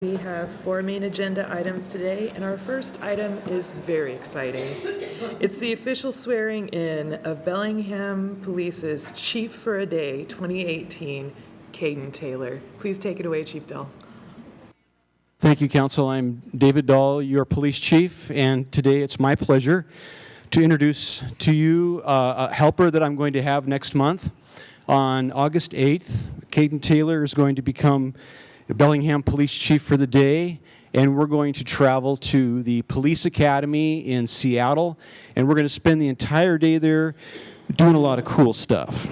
We have 4 main agenda items today, and our first item is very exciting. It's the official swearing in of Bellingham Police's Chief for a Day 2018, Caden Taylor. Please take it away, Chief Dell. Thank you, Council. I'm David Dahl, your police chief, and today it's my pleasure to introduce to you a helper that I'm going to have next month. On August 8th, Caden Taylor is going to become the Bellingham Police Chief for the day, and we're going to travel to the Police Academy in Seattle, and we're going to spend the entire day there doing a lot of cool stuff.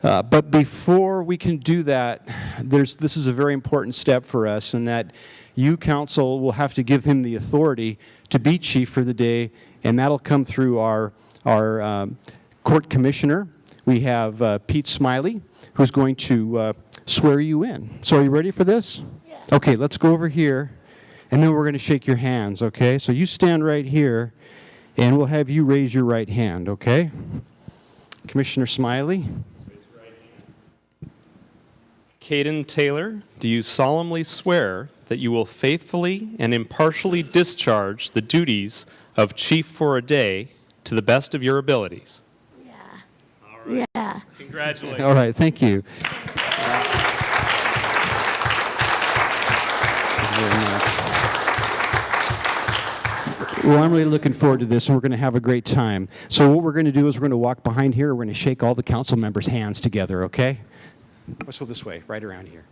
But before we can do that, this is a very important step for us, in that you, Council, will have to give him the authority to be Chief for the day, and that'll come through our court commissioner. We have Pete Smiley, who's going to swear you in. So are you ready for this? Yes. Okay, let's go over here, and then we're going to shake your hands, okay? So you stand right here, and we'll have you raise your right hand, okay? Commissioner Smiley. Raise your right hand. Caden Taylor, do you solemnly swear that you will faithfully and impartially discharge the duties of Chief for a Day to the best of your abilities? Yeah. All right. Yeah. Congratulations. All right, thank you. Well, I'm really looking forward to this, and we're going to have a great time. So what we're going to do is we're going to walk behind here. We're going to shake all the council members' hands together, okay? Let's go this way, right around here.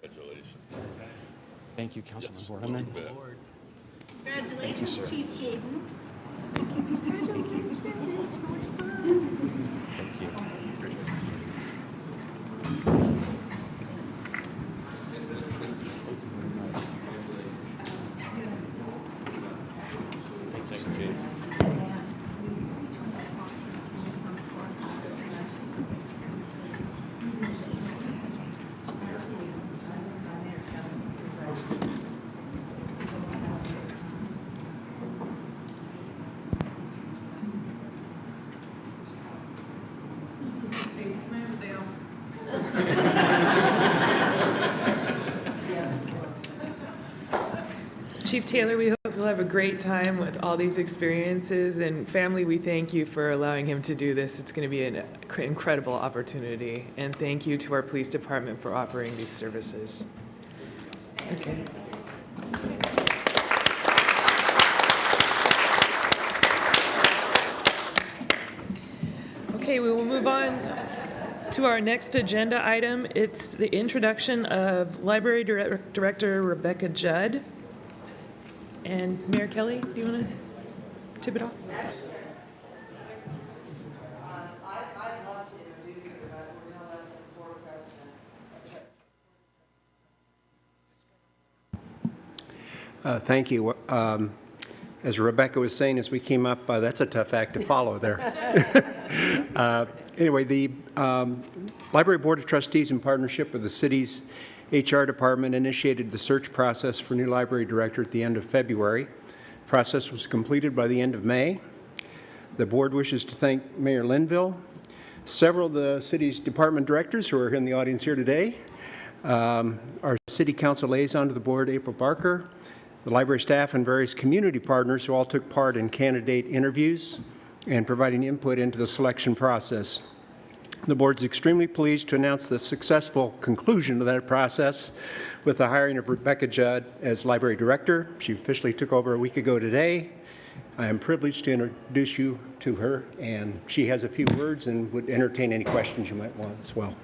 Congratulations. Thanman Councilman Bordeman. Congratulations, Chief Caden. Congratulations. So much fun. Thank you. Chief Taylor, we hope you'll have a great time with all these experiences, and family, we thank you for allowing him to do this. It's going to be an incredible opportunity, and thank you to our police department for offering these services. Okay. Okay, we will move on to our next agenda item. It's the introduction of Library Director Rebecca Judd. And Mayor Kelly, do you want to tip it off? I'd love to introduce her, but we're going to let the board president. Thank you. As Rebecca was saying as we came up, that's a tough act to follow there. Anyway, the Library Board of Trustees, in partnership with the city's HR department, initiated the search process for new library director at the end of February. The process was completed by the end of May. The board wishes to thank Mayor Linville, several of the city's department directors who are in the audience here today, our city council liaison to the board, April Barker, the library staff, and various community partners who all took part in candidate interviews and providing input into the selection process. The board is extremely pleased to announce the successful conclusion of that process with the hiring of Rebecca Judd as library director. She officially took over a week ago today. I am privileged to introduce you to her, and she has a few words and would entertain any questions you might want as well.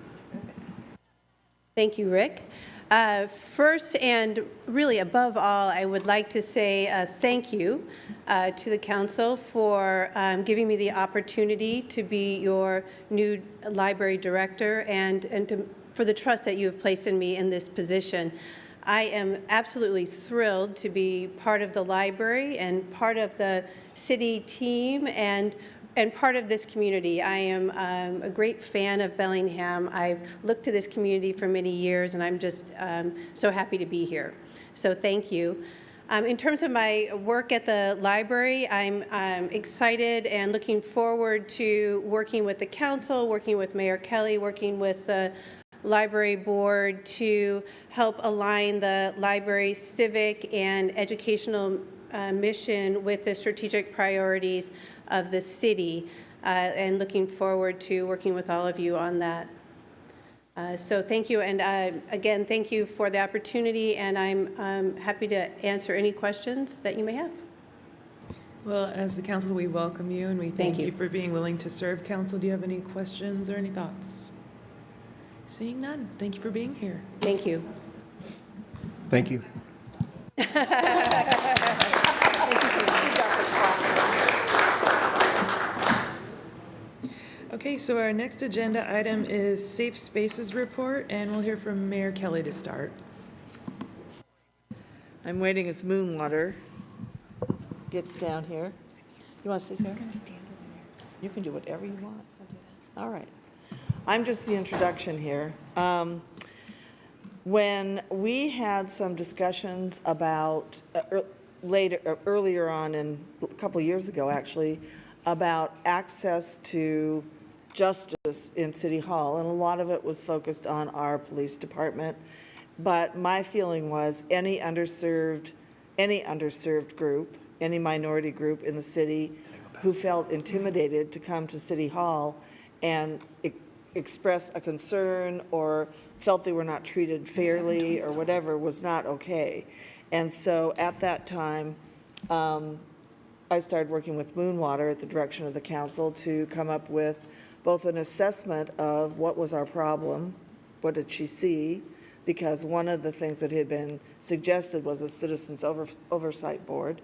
Thank you, Rick. First and really above all, I would like to say thank you to the council for giving me the opportunity to be your new library director and for the trust that you have placed in me in this position. I am absolutely thrilled to be part of the library and part of the city team and part of this community. I am a great fan of Bellingham. I've looked to this community for many years, and I'm just so happy to be here. So thank you. In terms of my work at the library, I'm excited and looking forward to working with the council, working with Mayor Kelly, working with the library board to help align the library's civic and educational mission with the strategic priorities of the city, and looking forward to working with all of you on that. So thank you, and again, thank you for the opportunity, and I'm happy to answer any questions that you may have. Well, as the council, we welcome you and we thank you. you for being willing to serve. Council, do you have any questions or any thoughts? Seeing none, thank you for being here. Thank you. Thank you. Okay, so our next agenda item is Safe Spaces Report, and we'll hear from Mayor Kelly to start. I'm waiting as Moonwater gets down here. You want to sit here? I'm going to stand over there. You can do whatever you want. All right. I'm just the introduction here. When we had some discussions about, earlier on, a couple of years ago actually, about access to justice in City Hall, and a lot of it was focused on our police department. But my feeling was any underserved group, any minority group in the city who felt intimidated to come to City Hall and express a concern or felt they were not treated fairly or whatever was not okay. And so at that time, I started working with Moonwater at the direction of the council to come up with both an assessment of what was our problem, what did she see, because one of the things that had been suggested was a citizens oversight board,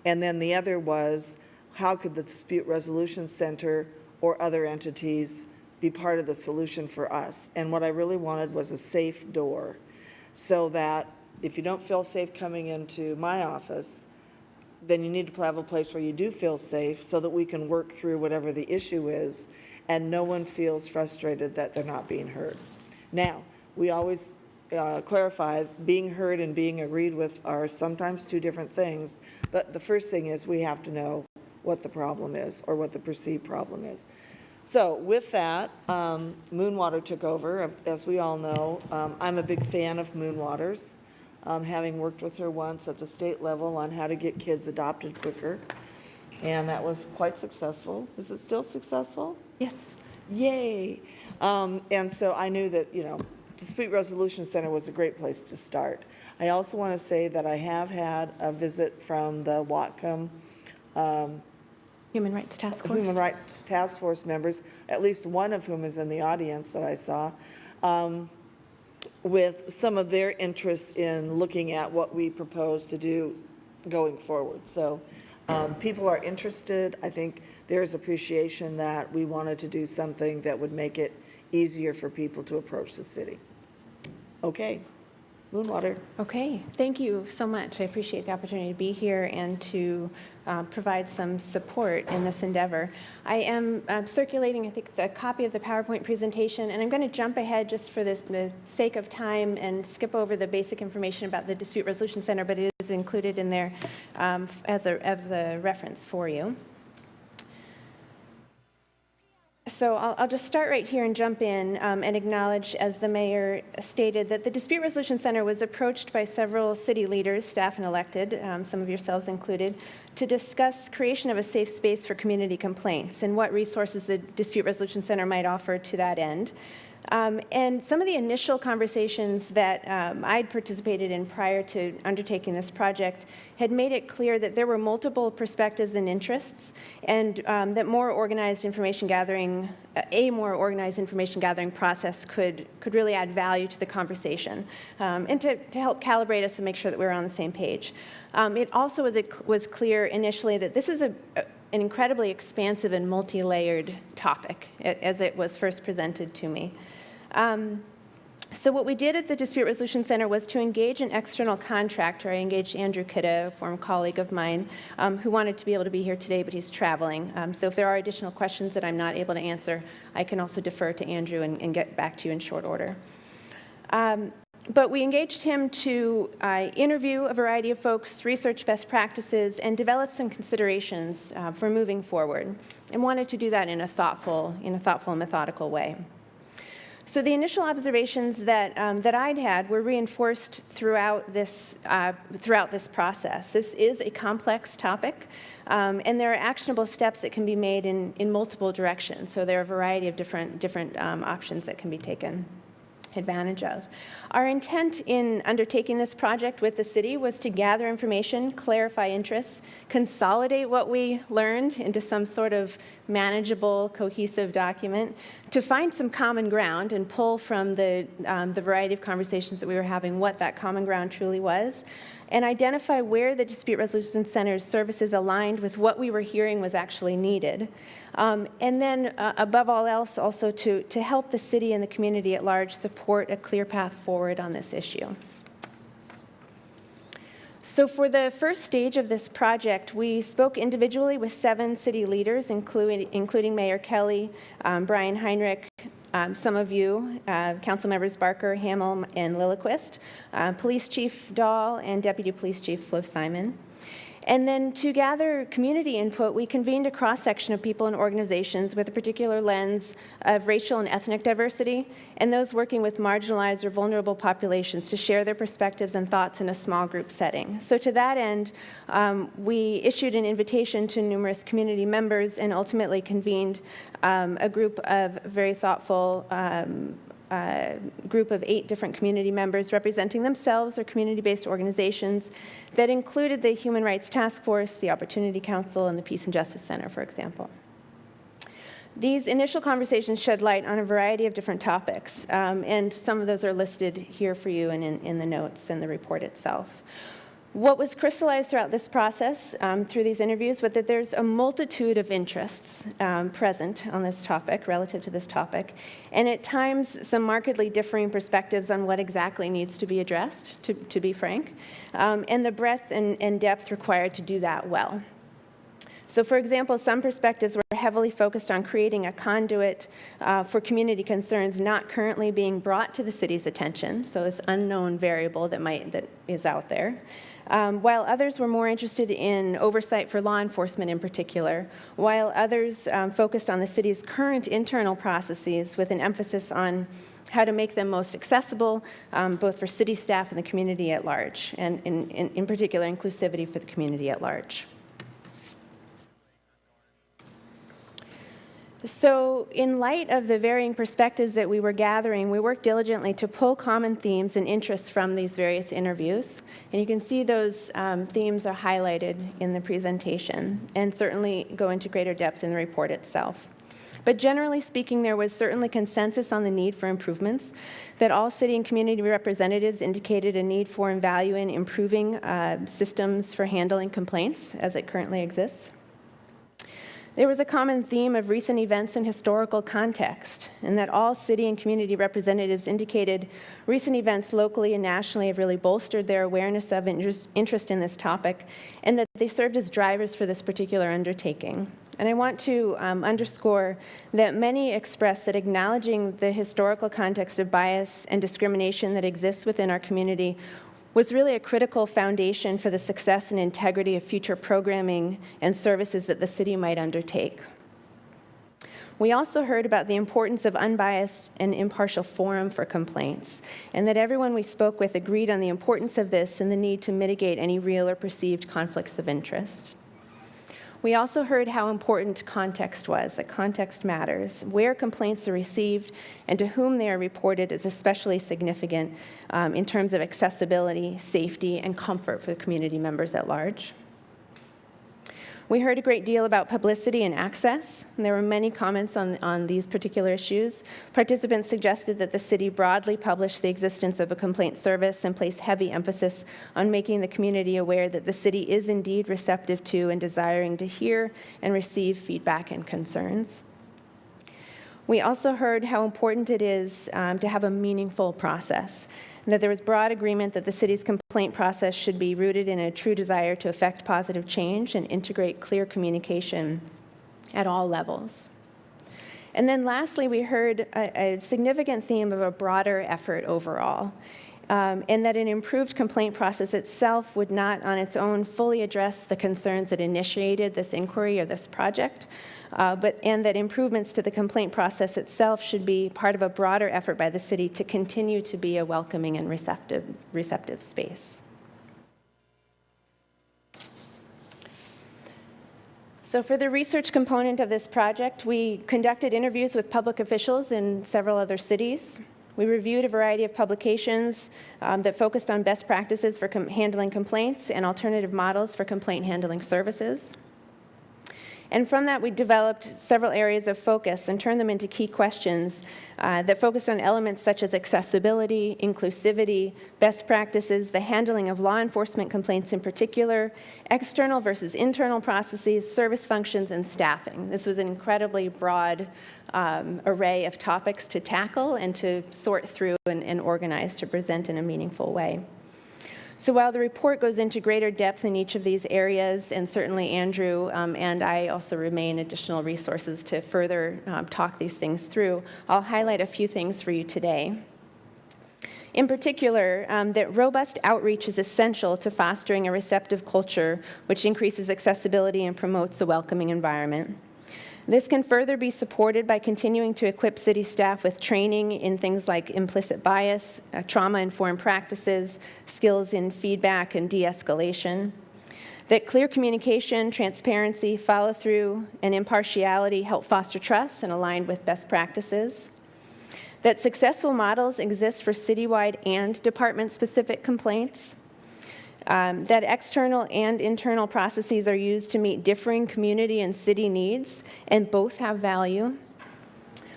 and then the other was how could the Dispute Resolution Center or other entities be part of the solution for us. And what I really wanted was a safe door, so that if you don't feel safe coming into my office, then you need to have a place where you do feel safe so that we can work through whatever the issue is and no one feels frustrated that they're not being heard. Now, we always clarify being heard and being agreed with are sometimes two different things, but the first thing is we have to know what the problem is or what the perceived problem is. So with that, Moonwater took over, as we all know. I'm a big fan of Moonwater's. Having worked with her once at the state level on how to get kids adopted quicker. And that was quite successful. Is it still successful? Yes. Yay. And so I knew that, Dispute Resolution Center was a great place to start. I also want to say that I have had a visit from the Whatcom Human Rights Task Force. Human Rights Task Force members, at least one of whom is in the audience that I saw, with some of their interest in looking at what we propose to do going forward. So people are interested. I think there's appreciation that we wanted to do something that would make it easier for people to approach the city. Okay, Moonwater. Okay, thank you so much. I appreciate the opportunity to be here and to provide some support in this endeavor. I am circulating, I think, the copy of the PowerPoint presentation, and I'm going to jump ahead just for the sake of time and skip over the basic information about the Dispute Resolution Center, but it is included in there as a reference for you. So I'll just start right here and jump in and acknowledge, as the mayor stated, that the Dispute Resolution Center was approached by several city leaders, staff and elected, some of yourselves included, to discuss creation of a safe space for community complaints and what resources the Dispute Resolution Center might offer to that end. And some of the initial conversations that I'd participated in prior to undertaking this project had made it clear that there were multiple perspectives and interests, and that a more organized information gathering process could really add value to the conversation, and to help calibrate us and make sure that we were on the same page. It also was clear initially that this is an incredibly expansive and multi-layered topic, as it was first presented to me. So what we did at the Dispute Resolution Center was to engage an external contractor. I engaged Andrew Kidda, a former colleague of mine, who wanted to be able to be here today, but he's traveling. So if there are additional questions that I'm not able to answer, I can also defer to Andrew and get back to you in short order. But we engaged him to interview a variety of folks, research best practices, and develop some considerations for moving forward, and wanted to do that in a thoughtful and methodical way. So the initial observations that, that I'd had were reinforced throughout this process. This is a complex topic, and there are actionable steps that can be made in multiple directions. So there are a variety of different options that can be taken advantage of. Our intent in undertaking this project with the city was to gather information, clarify interests, consolidate what we learned into some sort of manageable, cohesive document, to find some common ground and pull from the variety of conversations that we were having what that common ground truly was, and identify where the Dispute Resolution Center's services aligned with what we were hearing was actually needed. And then, above all else, also to help the city and the community at large support a clear path forward on this issue. So for the first stage of this project, we spoke individually with 7 city leaders, including Mayor Kelly, Brian Heinrich, some of you, Council Members Barker, Hamel, and Lilliquist, Police Chief Dahl, and Deputy Police Chief Flo Simon. And then to gather community input, we convened a cross-section of people and organizations with a particular lens of racial and ethnic diversity, and those working with marginalized or vulnerable populations to share their perspectives and thoughts in a small group setting. So to that end, we issued an invitation to numerous community members and ultimately convened a group of very thoughtful group of 8 different community members representing themselves or community-based organizations that included the Human Rights Task Force, the Opportunity Council, and the Peace and Justice Center, for example. These initial conversations shed light on a variety of different topics, and some of those are listed here for you and in the notes and the report itself. What was crystallized throughout this process, through these interviews, was that there's a multitude of interests present on this topic, relative to this topic, and at times some markedly differing perspectives on what exactly needs to be addressed, to be frank, and the breadth and depth required to do that well. So for example, some perspectives were heavily focused on creating a conduit for community concerns not currently being brought to the city's attention, so this unknown variable that is out there. While others were more interested in oversight for law enforcement in particular, while others focused on the city's current internal processes with an emphasis on how to make them most accessible, both for city staff and the community at large, and in particular, inclusivity for the community at large. So in light of the varying perspectives that we were gathering, we worked diligently to pull common themes and interests from these various interviews. And you can see those themes are highlighted in the presentation and certainly go into greater depth in the report itself. But generally speaking, there was certainly consensus on the need for improvements, that all city and community representatives indicated a need for and value in improving systems for handling complaints as it currently exists. There was a common theme of recent events in historical context, and that all city and community representatives indicated recent events locally and nationally have really bolstered their awareness of interest in this topic, and that they served as drivers for this particular undertaking. And I want to underscore that many expressed that acknowledging the historical context of bias and discrimination that exists within our community was really a critical foundation for the success and integrity of future programming and services that the city might undertake. We also heard about the importance of unbiased and impartial forum for complaints, and that everyone we spoke with agreed on the importance of this and the need to mitigate any real or perceived conflicts of interest. We also heard how important context was, that context matters. Where complaints are received and to whom they are reported is especially significant in terms of accessibility, safety, and comfort for the community members at large. We heard a great deal about publicity and access, and there were many comments on these particular issues. Participants suggested that the city broadly publish the existence of a complaint service and place heavy emphasis on making the community aware that the city is indeed receptive to and desiring to hear and receive feedback and concerns. We also heard how important it is to have a meaningful process, and that there was broad agreement that the city's complaint process should be rooted in a true desire to effect positive change and integrate clear communication at all levels. And then lastly, we heard a significant theme of a broader effort overall. and that an improved complaint process itself would not on its own fully address the concerns that initiated this inquiry or this project, and that improvements to the complaint process itself should be part of a broader effort by the city to continue to be a welcoming and receptive space. So for the research component of this project, we conducted interviews with public officials in several other cities. We reviewed a variety of publications that focused on best practices for handling complaints and alternative models for complaint handling services. And from that, we developed several areas of focus and turned them into key questions that focused on elements such as accessibility, inclusivity, best practices, the handling of law enforcement complaints in particular, external versus internal processes, service functions, and staffing. This was an incredibly broad array of topics to tackle and to sort through and organize to present in a meaningful way. So while the report goes into greater depth in each of these areas, and certainly Andrew and I also remain additional resources to further talk these things through, I'll highlight a few things for you today. In particular, that robust outreach is essential to fostering a receptive culture which increases accessibility and promotes a welcoming environment. This can further be supported by continuing to equip city staff with training in things like implicit bias, trauma-informed practices, skills in feedback and de-escalation. That clear communication, transparency, follow-through, and impartiality help foster trust and align with best practices. That successful models exist for citywide and department-specific complaints. That external and internal processes are used to meet differing community and city needs, and both have value.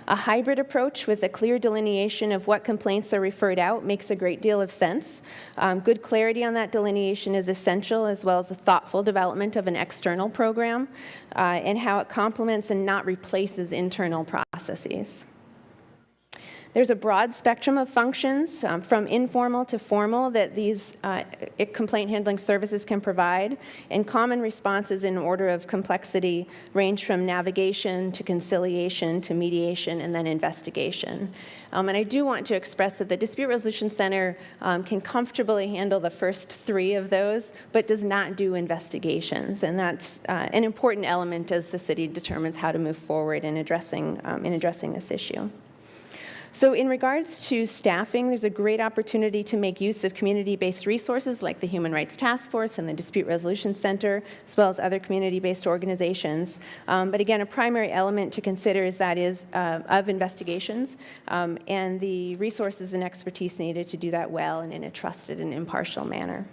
A hybrid approach with a clear delineation of what complaints are referred out makes a great deal of sense. Good clarity on that delineation is essential, as well as a thoughtful development of an external program and how it complements and not replaces internal processes. There's a broad spectrum of functions, from informal to formal, that these complaint handling services can provide, and common responses in order of complexity range from navigation to conciliation to mediation and then investigation. And I do want to express that the Dispute Resolution Center can comfortably handle the first three of those, but does not do investigations, and that's an important element as the city determines how to move forward in addressing this issue. So in regards to staffing, there's a great opportunity to make use of community-based resources like the Human Rights Task Force and the Dispute Resolution Center, as well as other community-based organizations. But again, a primary element to consider is of investigations and the resources and expertise needed to do that well and in a trusted and impartial manner.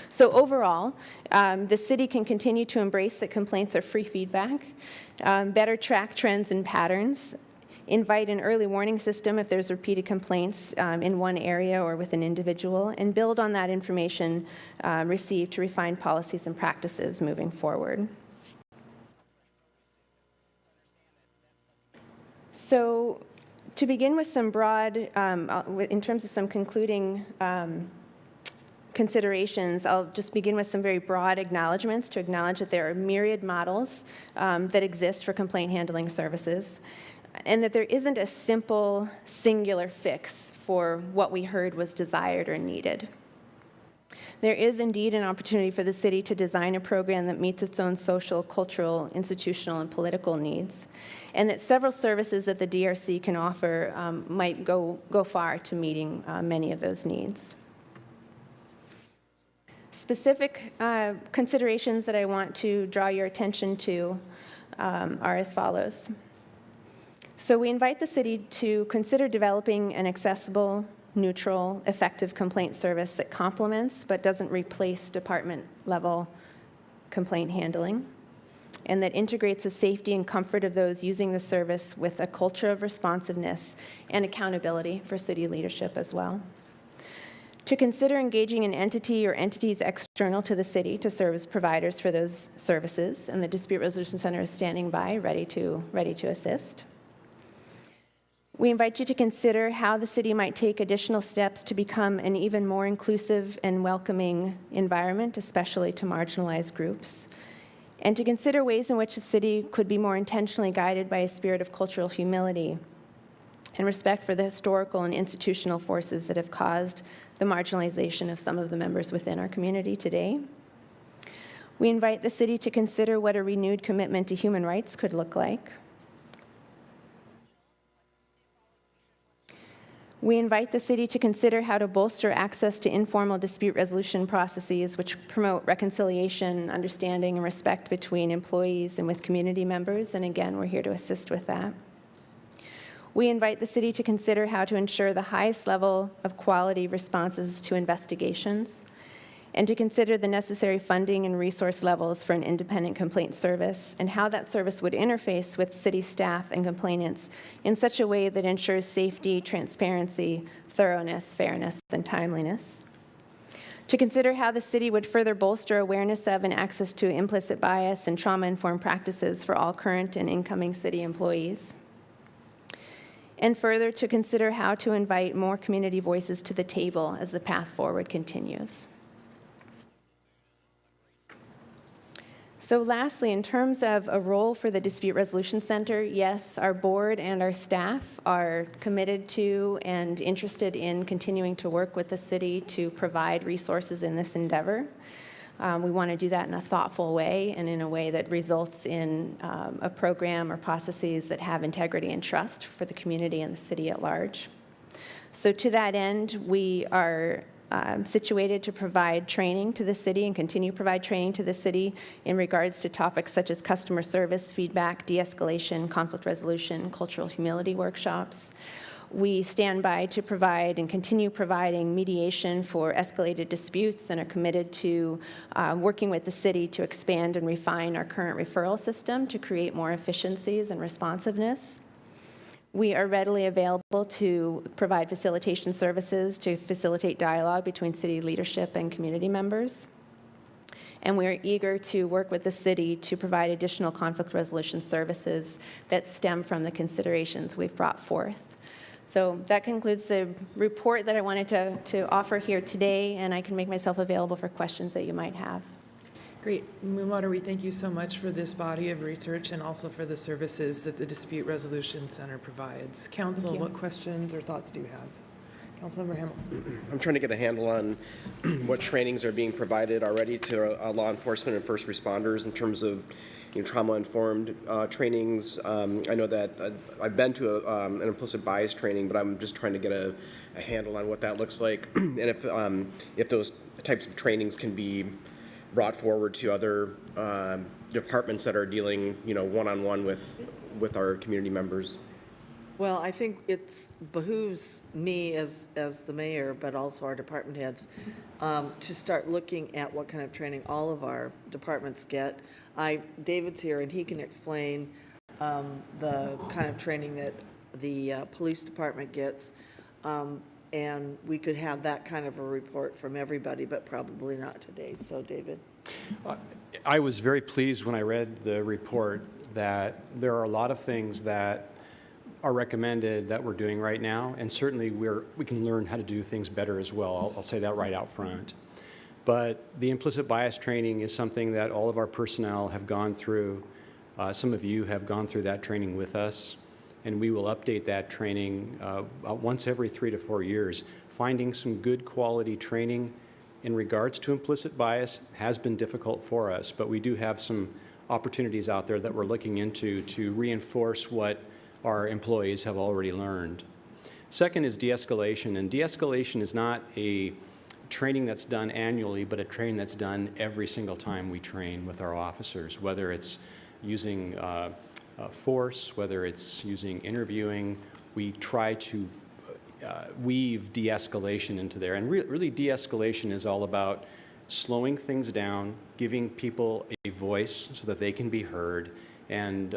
So overall, the city can continue to embrace that complaints are free feedback, better track trends and patterns, invite an early warning system if there's repeated complaints in one area or with an individual, and build on that information received to refine policies and practices moving forward. So to begin with some broad, in terms of some concluding considerations, I'll just begin with some very broad acknowledgments to acknowledge that there are myriad models that exist for complaint handling services, and that there isn't a simple, singular fix for what we heard was desired or needed. There is indeed an opportunity for the city to design a program that meets its own social, cultural, institutional, and political needs, and that several services that the DRC can offer might go far to meeting many of those needs. Specific considerations that I want to draw your attention to are as follows. So we invite the city to consider developing an accessible, neutral, effective complaint service that complements but doesn't replace department-level complaint handling, and that integrates the safety and comfort of those using the service with a culture of responsiveness and accountability for city leadership as well. To consider engaging an entity or entities external to the city to serve as providers for those services, and the Dispute Resolution Center is standing by, ready to assist. We invite you to consider how the city might take additional steps to become an even more inclusive and welcoming environment, especially to marginalized groups, and to consider ways in which the city could be more intentionally guided by a spirit of cultural humility, and respect for the historical and institutional forces that have caused the marginalization of some of the members within our community today. We invite the city to consider what a renewed commitment to human rights could look like. We invite the city to consider how to bolster access to informal dispute resolution processes which promote reconciliation, understanding, and respect between employees and with community members, and again, we're here to assist with that. We invite the city to consider how to ensure the highest level of quality responses to investigations, and to consider the necessary funding and resource levels for an independent complaint service and how that service would interface with city staff and complainants in such a way that ensures safety, transparency, thoroughness, fairness, and timeliness. To consider how the city would further bolster awareness of and access to implicit bias and trauma-informed practices for all current and incoming city employees. And further, to consider how to invite more community voices to the table as the path forward continues. So lastly, in terms of a role for the Dispute Resolution Center, yes, our board and our staff are committed to and interested in continuing to work with the city to provide resources in this endeavor. We want to do that in a thoughtful way and in a way that results in a program or processes that have integrity and trust for the community and the city at large. So to that end, we are situated to provide training to the city and continue to provide training to the city in regards to topics such as customer service, feedback, de-escalation, conflict resolution, cultural humility workshops. We stand by to provide and continue providing mediation for escalated disputes and are committed to working with the city to expand and refine our current referral system to create more efficiencies and responsiveness. We are readily available to provide facilitation services to facilitate dialogue between city leadership and community members. And we are eager to work with the city to provide additional conflict resolution services that stem from the considerations we've brought forth. So that concludes the report that I wanted to offer here today, and I can make myself available for questions that you might have. Great. Moonwater, we thank you so much for this body of research and also for the services that the Dispute Resolution Center provides. Council, what questions or thoughts do you have? Councilmember Hamel. I'm trying to get a handle on what trainings are being provided already to law enforcement and first responders in terms of trauma-informed trainings. I know that I've been to an implicit bias training, but I'm just trying to get a handle on what that looks like and if those types of trainings can be brought forward to other departments that are dealing, one-on-one with our community members. Well, I think it behooves me as the mayor, but also our department heads, to start looking at what kind of training all of our departments get. David's here, and he can explain the kind of training that the police department gets. And we could have that kind of a report from everybody, but probably not today. So, David. I was very pleased when I read the report that there are a lot of things that are recommended that we're doing right now, and certainly we can learn how to do things better as well. I'll say that right out front. But the implicit bias training is something that all of our personnel have gone through. Some of you have gone through that training with us. And we will update that training once every 3 to 4 years. Finding some good quality training in regards to implicit bias has been difficult for us, but we do have some opportunities out there that we're looking into to reinforce what our employees have already learned. Second is de-escalation, and de-escalation is not a training that's done annually, but a training that's done every single time we train with our officers, whether it's using force, whether it's using interviewing. We try to weave de-escalation into there. And really de-escalation is all about slowing things down, giving people a voice so that they can be heard, and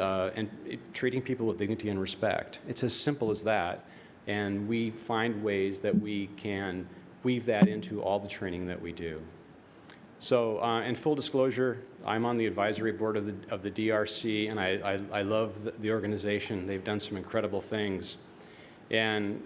treating people with dignity and respect. It's as simple as that. And we find ways that we can weave that into all the training that we do. So, in full disclosure, I'm on the advisory board of the DRC, and I love the organization. They've done some incredible things. And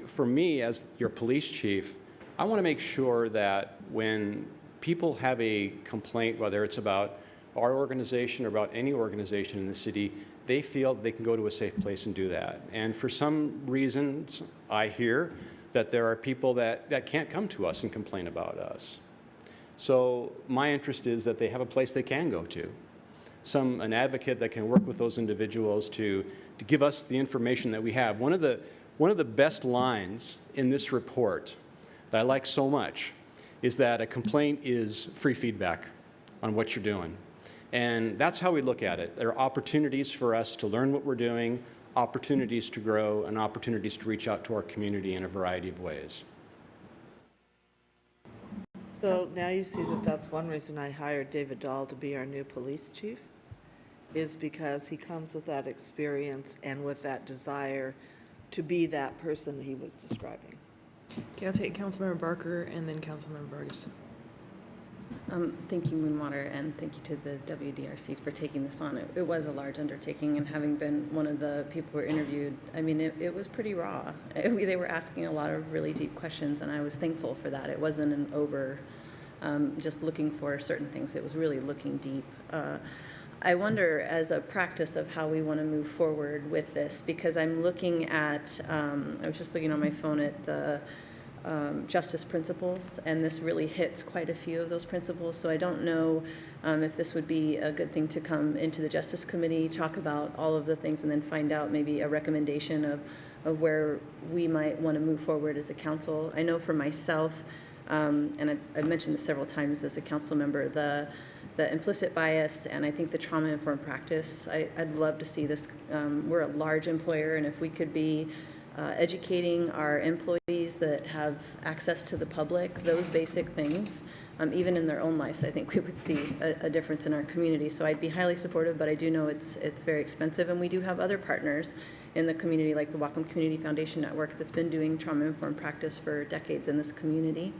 for me, as your police chief, I want to make sure that when people have a complaint, whether it's about our organization or about any organization in the city, they feel they can go to a safe place and do that. And for some reasons, I hear that there are people that can't come to us and complain about us. So my interest is that they have a place they can go to, an advocate that can work with those individuals to give us the information that we have. One of the best lines in this report that I like so much is that a complaint is free feedback on what you're doing. And that's how we look at it. There are opportunities for us to learn what we're doing, opportunities to grow, and opportunities to reach out to our community in a variety of ways. So now you see that that's one reason I hired David Dahl to be our new police chief, is because he comes with that experience and with that desire to be that person he was describing. Okay, I'll take Councilmember Barker and then Councilmember Vargas. Thank you, Moonwater, and thank you to the WDRC for taking this on. It was a large undertaking, and having been one of the people who were interviewed, I mean, it was pretty raw. They were asking a lot of really deep questions, and I was thankful for that. It wasn't an over just looking for certain things. It was really looking deep. I wonder, as a practice of how we want to move forward with this, because I'm looking at, I was just looking on my phone at the justice principles, and this really hits quite a few of those principles. So I don't know if this would be a good thing to come into the Justice Committee, talk about all of the things, and then find out maybe a recommendation of where we might want to move forward as a council. I know for myself, and I've mentioned this several times as a council member, the implicit bias, and I think the trauma-informed practice, I'd love to see this. We're a large employer, and if we could be educating our employees that have access to the public, those basic things, even in their own lives, I think we would see a difference in our community. So I'd be highly supportive, but I do know it's very expensive, and we do have other partners in the community, like the Whatcom Community Foundation Network, that's been doing trauma-informed practice for decades in this community.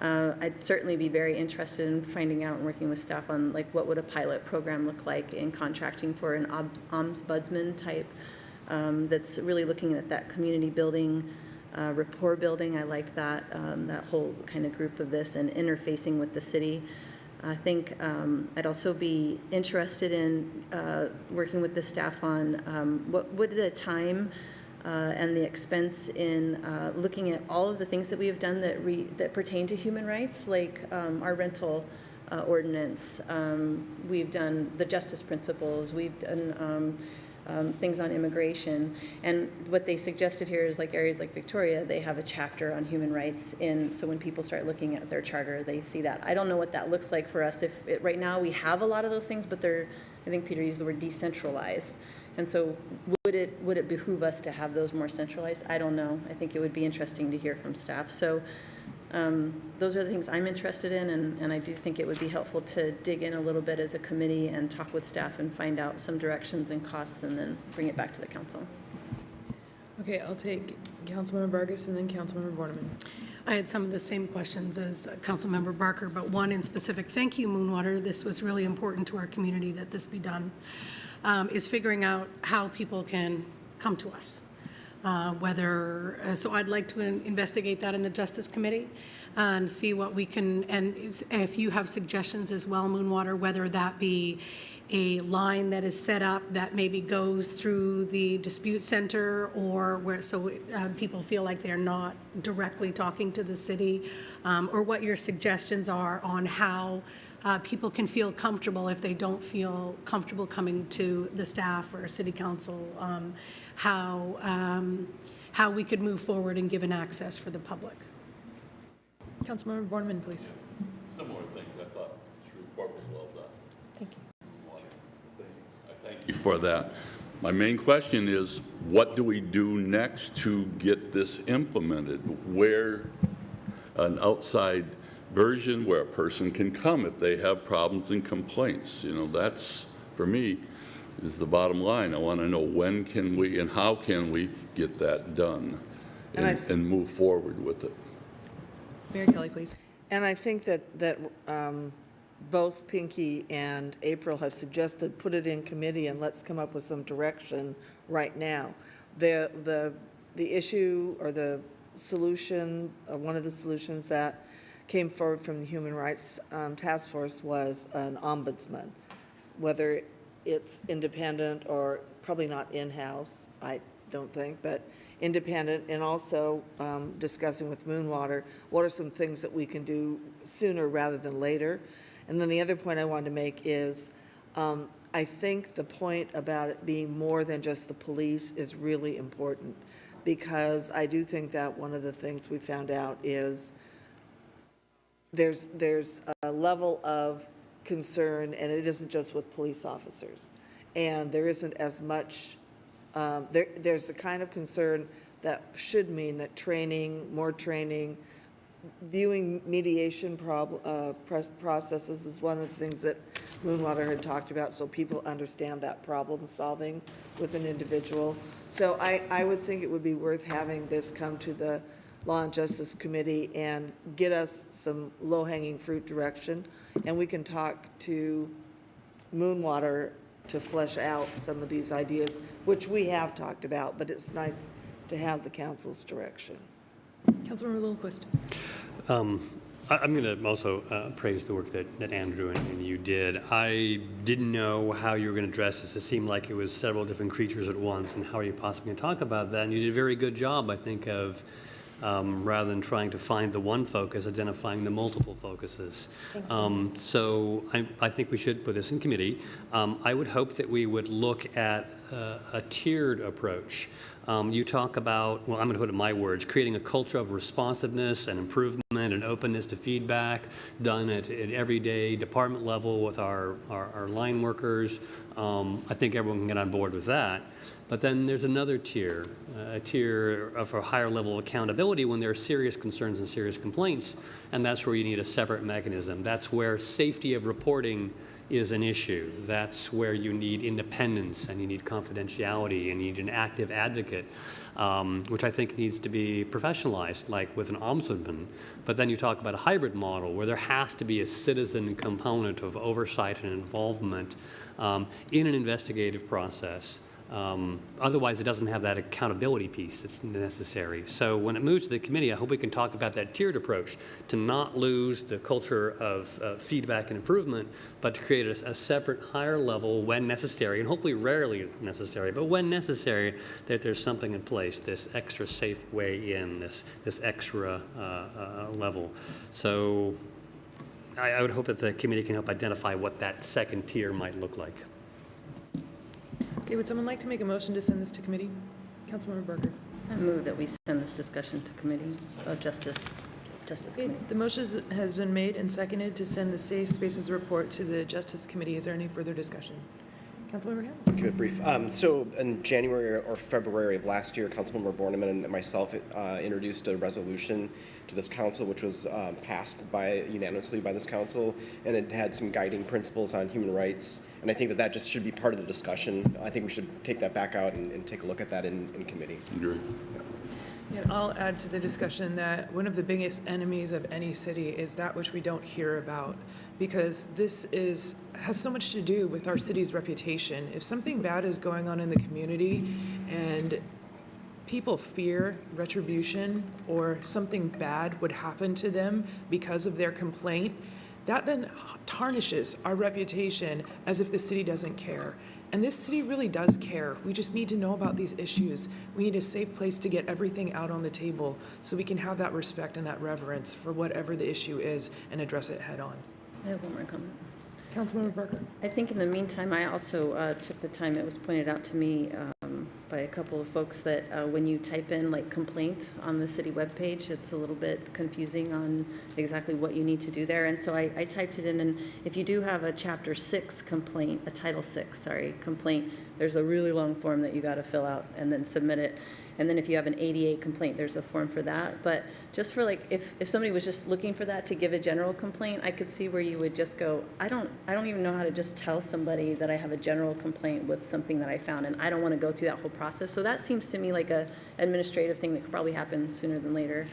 I'd certainly be very interested in finding out and working with staff on like what would a pilot program look like in contracting for an ombudsman type that's really looking at that community building, rapport building. I like that, that whole kind of group of this, and interfacing with the city. I think I'd also be interested in working with the staff on what would the time and the expense in looking at all of the things that we have done that pertain to human rights, like our rental ordinance. We've done the justice principles. We've done things on immigration. And what they suggested here is like areas like Victoria, they have a chapter on human rights so when people start looking at their charter, they see that. I don't know what that looks like for us. Right now we have a lot of those things, but I think Peter used the word decentralized. And so would it behoove us to have those more centralized? I don't know. I think it would be interesting to hear from staff. So those are the things I'm interested in, and I do think it would be helpful to dig in a little bit as a committee and talk with staff and find out some directions and costs, and then bring it back to the council. Okay, I'll take Councilmember Vargas and then Councilmember Borneman. I had some of the same questions as Councilmember Barker, but one in specific. Thank you, Moonwater. This was really important to our community that this be done, is figuring out how people can come to us. So I'd like to investigate that in the Justice Committee and see what we can, and if you have suggestions as well, Moonwater, whether that be a line that is set up that maybe goes through the dispute center, or where people feel like they're not directly talking to the city, or what your suggestions are on how people can feel comfortable if they don't feel comfortable coming to the staff or city council, how we could move forward and give an access for the public. Councilmember Borneman, please. Similar things. I thought this report was well done. Thank you. I thank you for that. My main question is, what do we do next to get this implemented? Where an outside version where a person can come if they have problems and complaints. You know, that's, for me, is the bottom line. I want to know when can we and how can we get that done and move forward with it. Mayor Kelly, please. And I think that both Pinky and April have suggested put it in committee and let's come up with some direction right now. The issue or the solution, or one of the solutions that came forward from the Human Rights Task Force was an ombudsman. Whether it's independent, or probably not in-house, I don't think, but independent, and also discussing with Moonwater, what are some things that we can do sooner rather than later? And then the other point I wanted to make is, I think the point about it being more than just the police is really important, because I do think that one of the things we found out is there's a level of concern, and it isn't just with police officers. And there isn't as much, there's a kind of concern that should mean that training, more training, viewing mediation processes is one of the things that Moonwater had talked about, so people understand that problem solving with an individual. So I would think it would be worth having this come to the Law and Justice Committee and get us some low-hanging fruit direction, and we can talk to Moonwater to flesh out some of these ideas, which we have talked about, but it's nice to have the council's direction. Councilmember Lillquist. I'm going to also praise the work that Andrew and you did. I didn't know how you were going to address this. It seemed like it was several different creatures at once, and how are you possibly going to talk about that? And you did a very good job, I think, of rather than trying to find the one focus, identifying the multiple focuses. So I think we should put this in committee. I would hope that we would look at a tiered approach. You talk about, well, I'm going to put it in my words, creating a culture of responsiveness and improvement and openness to feedback done at everyday department level with our line workers. I think everyone can get on board with that. But then there's another tier, a tier of a higher level of accountability when there are serious concerns and serious complaints, and that's where you need a separate mechanism. That's where safety of reporting is an issue. That's where you need independence, and you need confidentiality, and you need an active advocate, which I think needs to be professionalized, like with an ombudsman. But then you talk about a hybrid model where there has to be a citizen component of oversight and involvement in an investigative process. Otherwise, it doesn't have that accountability piece that's necessary. So when it moves to the committee, I hope we can talk about that tiered approach to not lose the culture of feedback and improvement, but to create a separate higher level when necessary, and hopefully rarely necessary, but when necessary, that there's something in place, this extra safe way in, this extra level. So I would hope that the committee can help identify what that second tier might look like. Okay, would someone like to make a motion to send this to committee? Councilmember Barker. I move that we send this discussion to Committee of Justice Committee. The motion has been made and seconded to send the Safe Spaces report to the Justice Committee. Is there any further discussion? Councilmember Hamlin. I'll keep it brief. So in January or February of last year, Councilmember Borneman and myself introduced a resolution to this council, which was passed unanimously by this council, and it had some guiding principles on human rights. And I think that just should be part of the discussion. I think we should take that back out and take a look at that in committee. Agree. Yeah, I'll add to the discussion that one of the biggest enemies of any city is that which we don't hear about, because this has so much to do with our city's reputation. If something bad is going on in the community and people fear retribution or something bad would happen to them because of their complaint, that then tarnishes our reputation as if the city doesn't care. And this city really does care. We just need to know about these issues. We need a safe place to get everything out on the table so we can have that respect and that reverence for whatever the issue is and address it head on. I have one more comment. Councilmember Barker. I think in the meantime, I also took the time, it was pointed out to me by a couple of folks that when you type in like complaint on the city webpage, it's a little bit confusing on exactly what you need to do there. And so I typed it in, and if you do have a Chapter 6 complaint, a Title 6, complaint, there's a really long form that you got to fill out and then submit it. And then if you have an ADA complaint, there's a form for that. But just for like, if somebody was just looking for that to give a general complaint, I could see where you would just go, I don't even know how to just tell somebody that I have a general complaint with something that I found, and I don't want to go through that whole process. So that seems to me like a administrative thing that could probably happen sooner than later.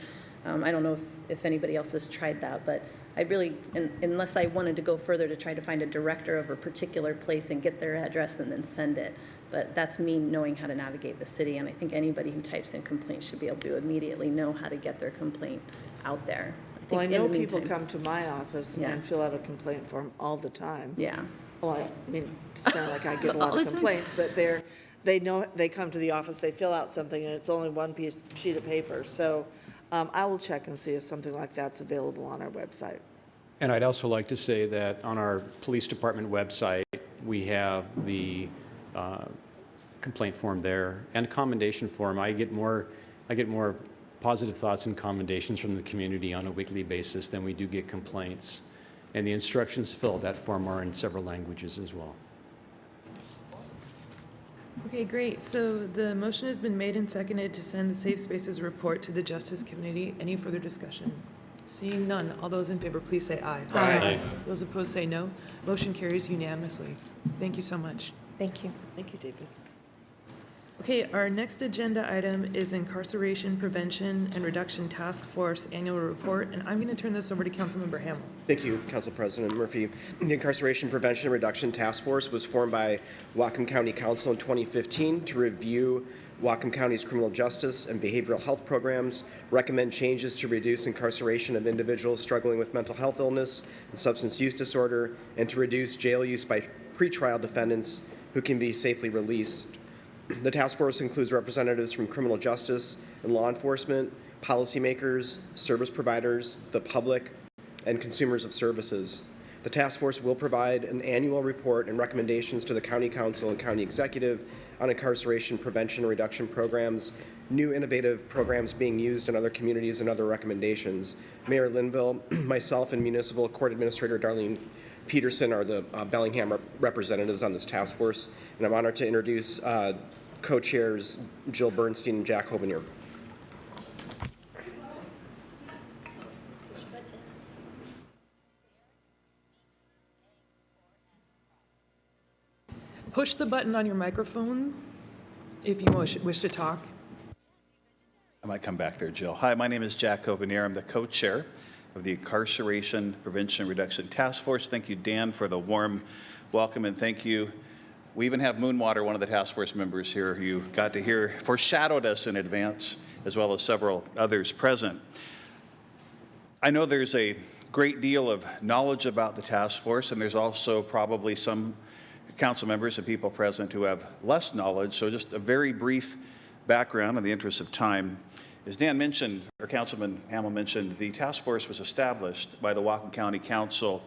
I don't know if anybody else has tried that, but I really, unless I wanted to go further to try to find a director of a particular place and get their address and then send it. But that's me knowing how to navigate the city, and I think anybody who types in complaint should be able to immediately know how to get their complaint out there. Well, I know people come to my office and fill out a complaint form all the time. Yeah. Well, I mean, to sound like I get a lot All of the time. complaints, but they know, they come to the office, they fill out something, and it's only one sheet of paper. So I will check and see if something like that's available on our website. And I'd also like to say that on our police department website, we have the complaint form there and commendation form. I get more positive thoughts and commendations from the community on a weekly basis than we do get complaints. And the instructions to fill out that form are in several languages as well. Okay, great. So the motion has been made and seconded to send the Safe Spaces report to the Justice Committee. Any further discussion? Seeing none, all those in favor, please say aye. Aye. Those opposed say no. Motion carries unanimously. Thank you so much. Thank you. Thank you, David. Okay, our next agenda item is Incarceration Prevention and Reduction Task Force Annual Report, and I'm going to turn this over to Councilmember Hamel. Thank you, Council President Murphy. The Incarceration Prevention and Reduction Task Force was formed by Whatcom County Council in 2015 to review Whatcom County's criminal justice and behavioral health programs, recommend changes to reduce incarceration of individuals struggling with mental health illness and substance use disorder, and to reduce jail use by pretrial defendants who can be safely released. The task force includes representatives from criminal justice and law enforcement, policymakers, service providers, the public, and consumers of services. The task force will provide an annual report and recommendations to the County Council and County Executive on incarceration prevention and reduction programs, new innovative programs being used in other communities, and other recommendations. Mayor Linville, myself, and Municipal Court Administrator Darlene Peterson are the Bellingham representatives on this task force, and I'm honored to introduce co-chairs Jill Bernstein and Jack Hovenier. Push the button on your microphone if you wish to talk. I might come back there, Jill. Hi, my name is Jack Hovenier. I'm the co-chair of the Incarceration Prevention and Reduction Task Force. Thank you, Dan, for the warm welcome, and thank you. We even have Moonwater, one of the task force members here, who you got to hear foreshadowed us in advance, as well as several others present. I know there's a great deal of knowledge about the task force, and there's also probably some council members and people present who have less knowledge, so just a very brief background in the interest of time. As Dan mentioned, or Councilman Hamel mentioned, the task force was established by the Whatcom County Council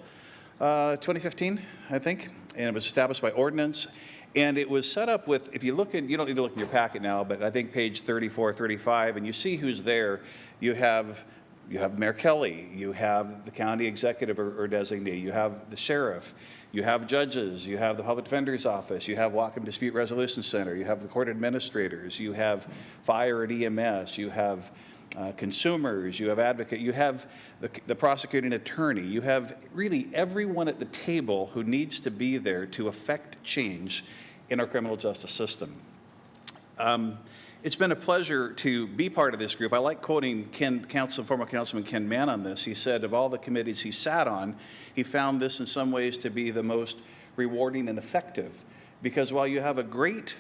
2015, I think, and it was established by ordinance. And it was set up with, if you look in, you don't need to look in your packet now, but I think page 34, 35, and you see who's there. You have Mayor Kelly, you have the county executive or designee, you have the sheriff, you have judges, you have the public defender's office, you have Whatcom Dispute Resolution Center, you have the court administrators, you have fire and EMS, you have consumers, you have advocate, you have the prosecuting attorney, you have really everyone at the table who needs to be there to affect change in our criminal justice system. It's been a pleasure to be part of this group. I like quoting former Councilman Ken Mann on this. He said of all the committees he sat on, he found this in some ways to be the most rewarding and effective. Because while you have a great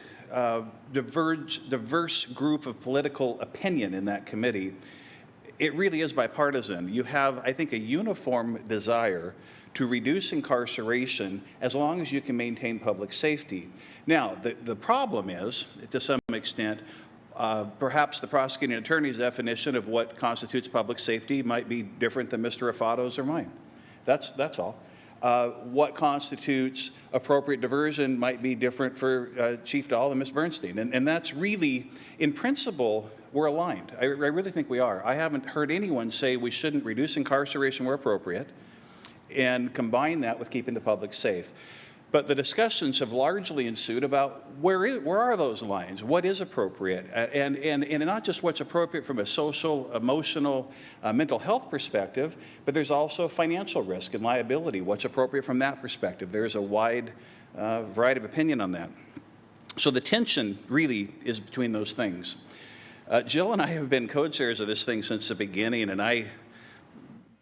diverse group of political opinion in that committee, it really is bipartisan. You have, I think, a uniform desire to reduce incarceration as long as you can maintain public safety. Now, the problem is, to some extent, perhaps the prosecuting attorney's definition of what constitutes public safety might be different than Mr. Afato's or mine. That's all. What constitutes appropriate diversion might be different for Chief Dahl and Ms. Bernstein. And that's really, in principle, we're aligned. I really think we are. I haven't heard anyone say we shouldn't reduce incarceration where appropriate and combine that with keeping the public safe. But the discussions have largely ensued about where are those lines? What is appropriate? And not just what's appropriate from a social, emotional, mental health perspective, but there's also financial risk and liability. What's appropriate from that perspective? There's a wide variety of opinion on that. So the tension really is between those things. Jill and I have been co-chairs of this thing since the beginning, and I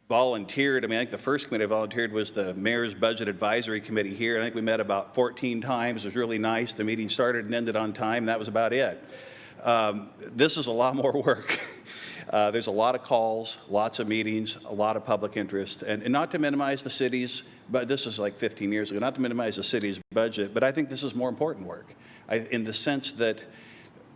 volunteered. I mean, I think the first committee I volunteered was the Mayor's Budget Advisory Committee here. I think we met about 14 times. It was really nice. The meeting started and ended on time. That was about it. This is a lot more work. There's a lot of calls, lots of meetings, a lot of public interest. And not to minimize the city's, but this is like 15 years ago, not to minimize the city's budget, but I think this is more important work in the sense that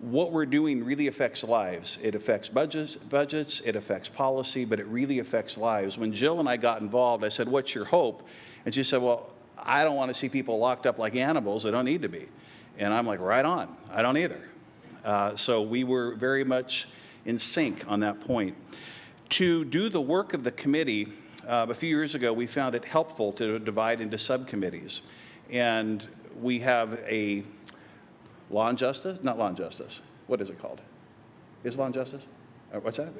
what we're doing really affects lives. It affects budgets, it affects policy, but it really affects lives. When Jill and I got involved, I said, what's your hope? And she said, well, I don't want to see people locked up like animals. They don't need to be. And I'm like, right on. I don't either. So we were very much in sync on that point. To do the work of the committee, a few years ago, we found it helpful to divide into subcommittees. And we have a law and justice? Not law and justice. What is it called? Is law and justice? What's that?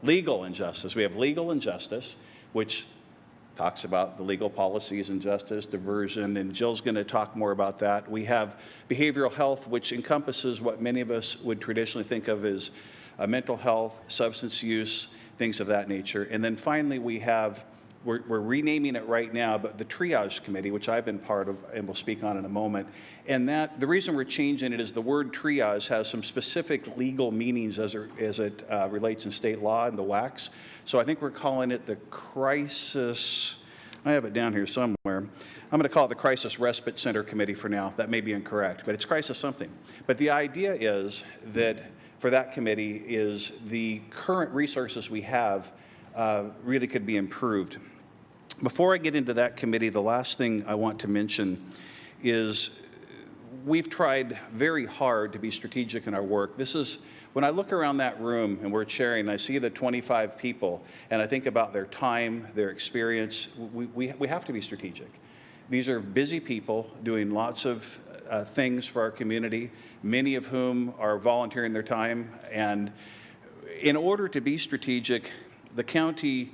Legal and justice. We have legal and justice, which talks about the legal policies and justice, diversion, and Jill's going to talk more about that. We have behavioral health, which encompasses what many of us would traditionally think of as mental health, substance use, things of that nature. And then finally, we have, we're renaming it right now, but the triage committee, which I've been part of and we'll speak on in a moment. And that, the reason we're changing it is the word triage has some specific legal meanings as it relates in state law and the WACs. So I think we're calling it the crisis, I have it down here somewhere. I'm going to call it the Crisis Respite Center Committee for now. That may be incorrect, but it's crisis something. But the idea is that for that committee is the current resources we have really could be improved. Before I get into that committee, the last thing I want to mention is we've tried very hard to be strategic in our work. This is, when I look around that room and we're chairing, I see the 25 people, and I think about their time, their experience, we have to be strategic. These are busy people doing lots of things for our community, many of whom are volunteering their time. And in order to be strategic, the county,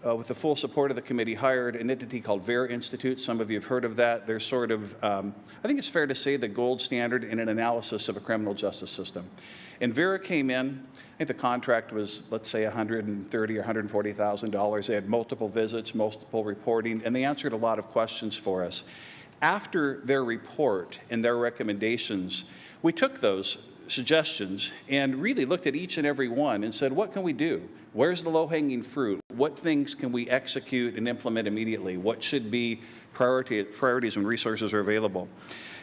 with the full support of the committee, hired an entity called VERA Institute. Some of you have heard of that. They're sort of, I think it's fair to say, the gold standard in an analysis of a criminal justice system. And VERA came in, I think the contract was, let's say, $130,000 or $140,000. They had multiple visits, multiple reporting, and they answered a lot of questions for us. After their report and their recommendations, we took those suggestions and really looked at each and every one and said, what can we do? Where's the low-hanging fruit? What things can we execute and implement immediately? What should be priorities when resources are available?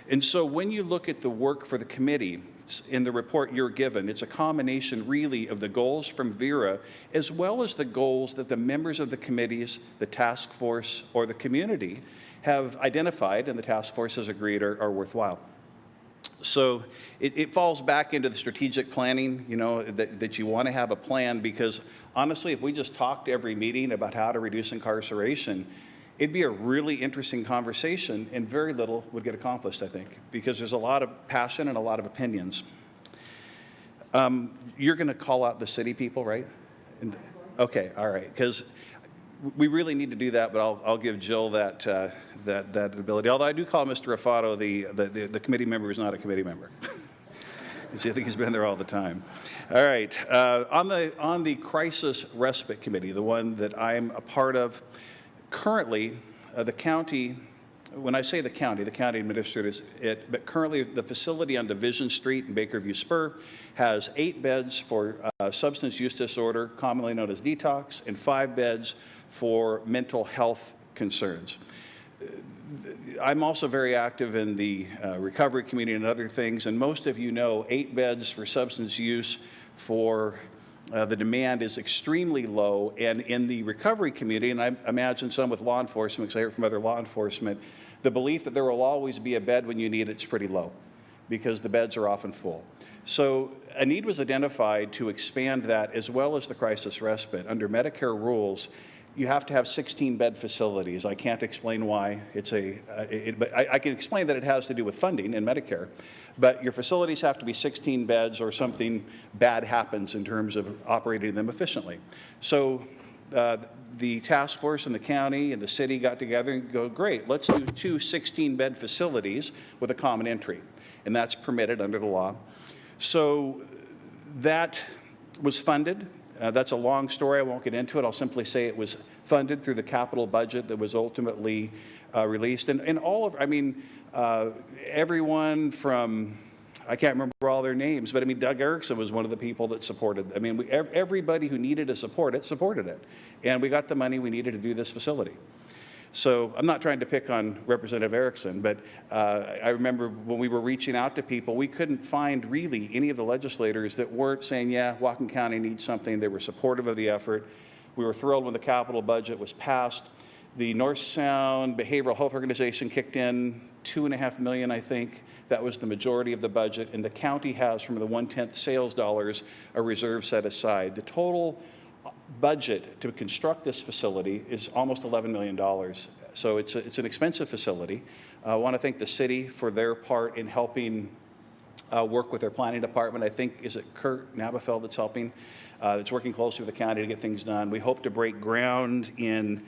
And so when you look at the work for the committee in the report you're given, it's a combination really of the goals from VERA as well as the goals that the members of the committees, the task force, or the community have identified and the task force has agreed are worthwhile. So it falls back into the strategic planning, you know, that you want to have a plan, because honestly, if we just talked every meeting about how to reduce incarceration, it'd be a really interesting conversation and very little would get accomplished, I think, because there's a lot of passion and a lot of opinions. You're going to call out the city people, right? Okay, all right, because we really need to do that, but I'll give Jill that ability. Although I do call Mr. Raffato the committee member who's not a committee member. See, I think he's been there all the time. All right, on the Crisis Respite Committee, the one that I'm a part of, currently the county, when I say the county administrators, but currently the facility on Division Street in Bakerview Spur has 8 beds for substance use disorder, commonly known as detox, and 5 beds for mental health concerns. I'm also very active in the recovery community and other things, and most of you know 8 beds for substance use for the demand is extremely low, and in the recovery community, and I imagine some with law enforcement, because I hear from other law enforcement, the belief that there will always be a bed when you need it's pretty low, because the beds are often full. So a need was identified to expand that, as well as the crisis respite. Under Medicare rules, you have to have 16-bed facilities. I can't explain why. But I can explain that it has to do with funding in Medicare. But your facilities have to be 16 beds or something bad happens in terms of operating them efficiently. So the task force and the county and the city got together and go, great, let's do 2 16-bed facilities with a common entry. And that's permitted under the law. So that was funded. That's a long story. I won't get into it. I'll simply say it was funded through the capital budget that was ultimately released. And all of, I mean, everyone from I can't remember all their names, but I mean, Doug Erickson was one of the people that supported. I mean, everybody who needed to support it, supported it. And we got the money we needed to do this facility. So I'm not trying to pick on Representative Erickson, but I remember when we were reaching out to people, we couldn't find really any of the legislators that weren't saying, yeah, Whatcom County needs something. They were supportive of the effort. We were thrilled when the capital budget was passed. The North Sound Behavioral Health Organization kicked in $2.5 million, I think. That was the majority of the budget, and the county has, from the 1/10 sales dollars, a reserve set aside. The total budget to construct this facility is almost $11 million. So it's an expensive facility. I want to thank the city for their part in helping work with their planning department. I think, is it Kurt Nabafel that's helping? That's working closely with the county to get things done. We hope to break ground in,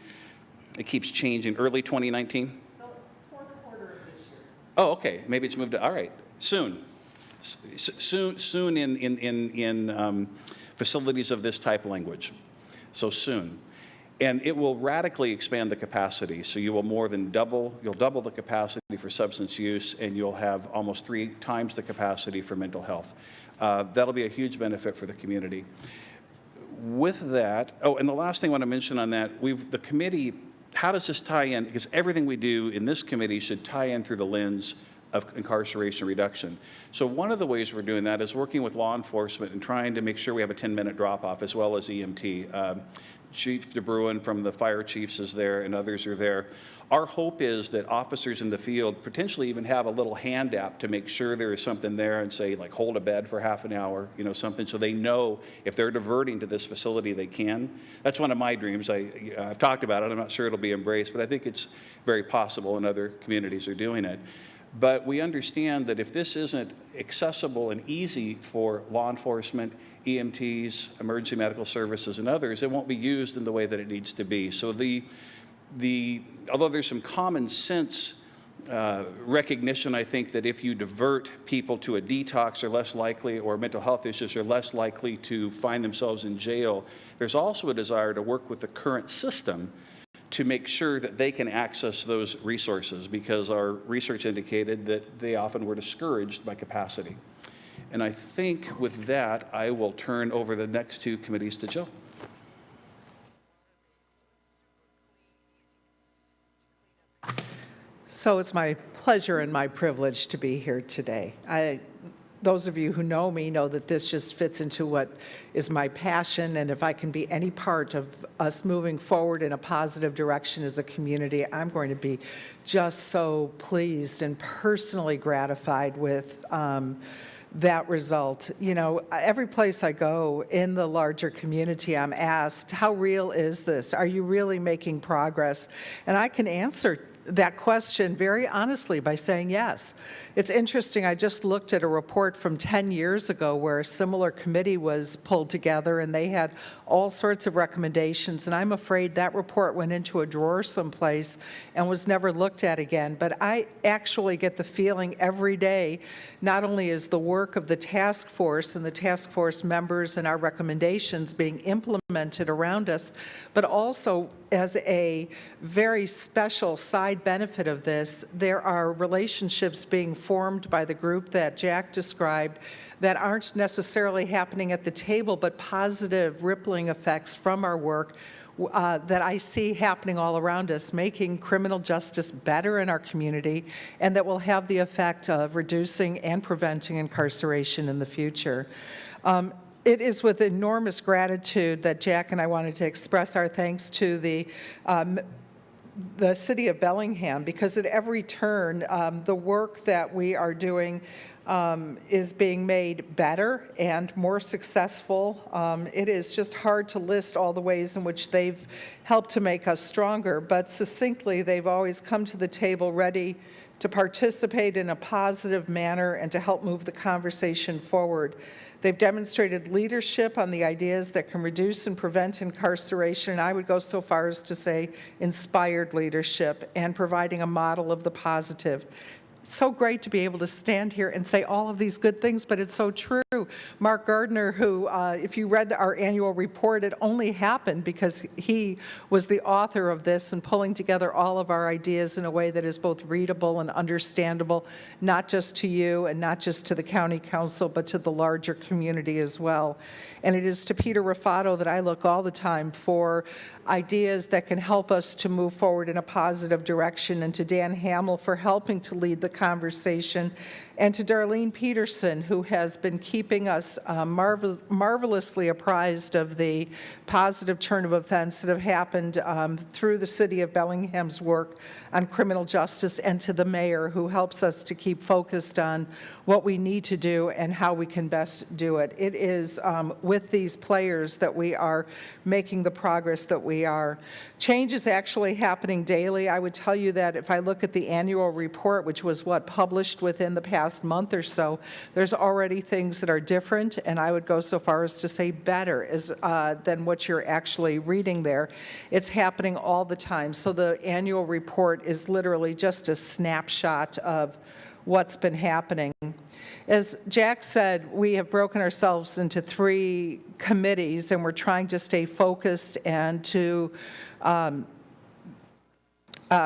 it keeps changing, early 2019? Fourth quarter of this year. Oh, okay. Maybe it's moved to, all right, soon. Soon in facilities of this type language. So soon. And it will radically expand the capacity. So you will you'll double the capacity for substance use, and you'll have almost 3 times the capacity for mental health. That'll be a huge benefit for the community. With that, oh, and the last thing I want to mention on that, the committee, how does this tie in? Because everything we do in this committee should tie in through the lens of incarceration reduction. So one of the ways we're doing that is working with law enforcement and trying to make sure we have a 10-minute drop-off, as well as EMT. Chief DeBruin from the fire chiefs is there, and others are there. Our hope is that officers in the field potentially even have a little hand app to make sure there is something there, and say, like, hold a bed for half an hour, something, so they know if they're diverting to this facility, they can. That's one of my dreams. I've talked about it. I'm not sure it'll be embraced, but I think it's very possible, and other communities are doing it. But we understand that if this isn't accessible and easy for law enforcement, EMTs, emergency medical services, and others, it won't be used in the way that it needs to be. So although there's some common sense recognition, I think, that if you divert people to a detox, they're less likely, or mental health issues, are less likely to find themselves in jail, there's also a desire to work with the current system to make sure that they can access those resources, because our research indicated that they often were discouraged by capacity. And I think with that, I will turn over the next 2 committees to Jill. So it's my pleasure and my privilege to be here today. Those of you who know me know that this just fits into what is my passion, and if I can be any part of us moving forward in a positive direction as a community, I'm going to be just so pleased and personally gratified with that result. Every place I go in the larger community, I'm asked, how real is this? Are you really making progress? And I can answer that question very honestly by saying yes. It's interesting, I just looked at a report from 10 years ago where a similar committee was pulled together, and they had all sorts of recommendations, and I'm afraid that report went into a drawer someplace and was never looked at again. But I actually get the feeling every day, not only is the work of the task force and the task force members and our recommendations being implemented around us, but also as a very special side benefit of this, there are relationships being formed by the group that Jack described that aren't necessarily happening at the table, but positive rippling effects from our work that I see happening all around us, making criminal justice better in our community, and that will have the effect of reducing and preventing incarceration in the future. It is with enormous gratitude that Jack and I wanted to express our thanks to the city of Bellingham, because at every turn, the work that we are doing is being made better and more successful. It is just hard to list all the ways in which they've helped to make us stronger, but succinctly, they've always come to the table ready to participate in a positive manner and to help move the conversation forward. They've demonstrated leadership on the ideas that can reduce and prevent incarceration, and I would go so far as to say inspired leadership, and providing a model of the positive. so great to be able to stand here and say all of these good things, but it's so true. Mark Gardner, who, if you read our annual report, it only happened because he was the author of this and pulling together all of our ideas in a way that is both readable and understandable, not just to you and not just to the county council, but to the larger community as well. And it is to Peter Raffato that I look all the time for ideas that can help us to move forward in a positive direction, and to Dan Hamill for helping to lead the conversation, and to Darlene Peterson, who has been keeping us marvelously apprised of the positive turn of events that have happened through the city of Bellingham's work on criminal justice, and to the mayor, who helps us to keep focused on what we need to do and how we can best do it. It is with these players that we are making the progress that we are. Change is actually happening daily. I would tell you that if I look at the annual report, which was published within the past month or so, there's already things that are different, and I would go so far as to say better than what you're actually reading there. It's happening all the time. So the annual report is literally just a snapshot of what's been happening. As Jack said, we have broken ourselves into 3 committees, and we're trying to stay focused and to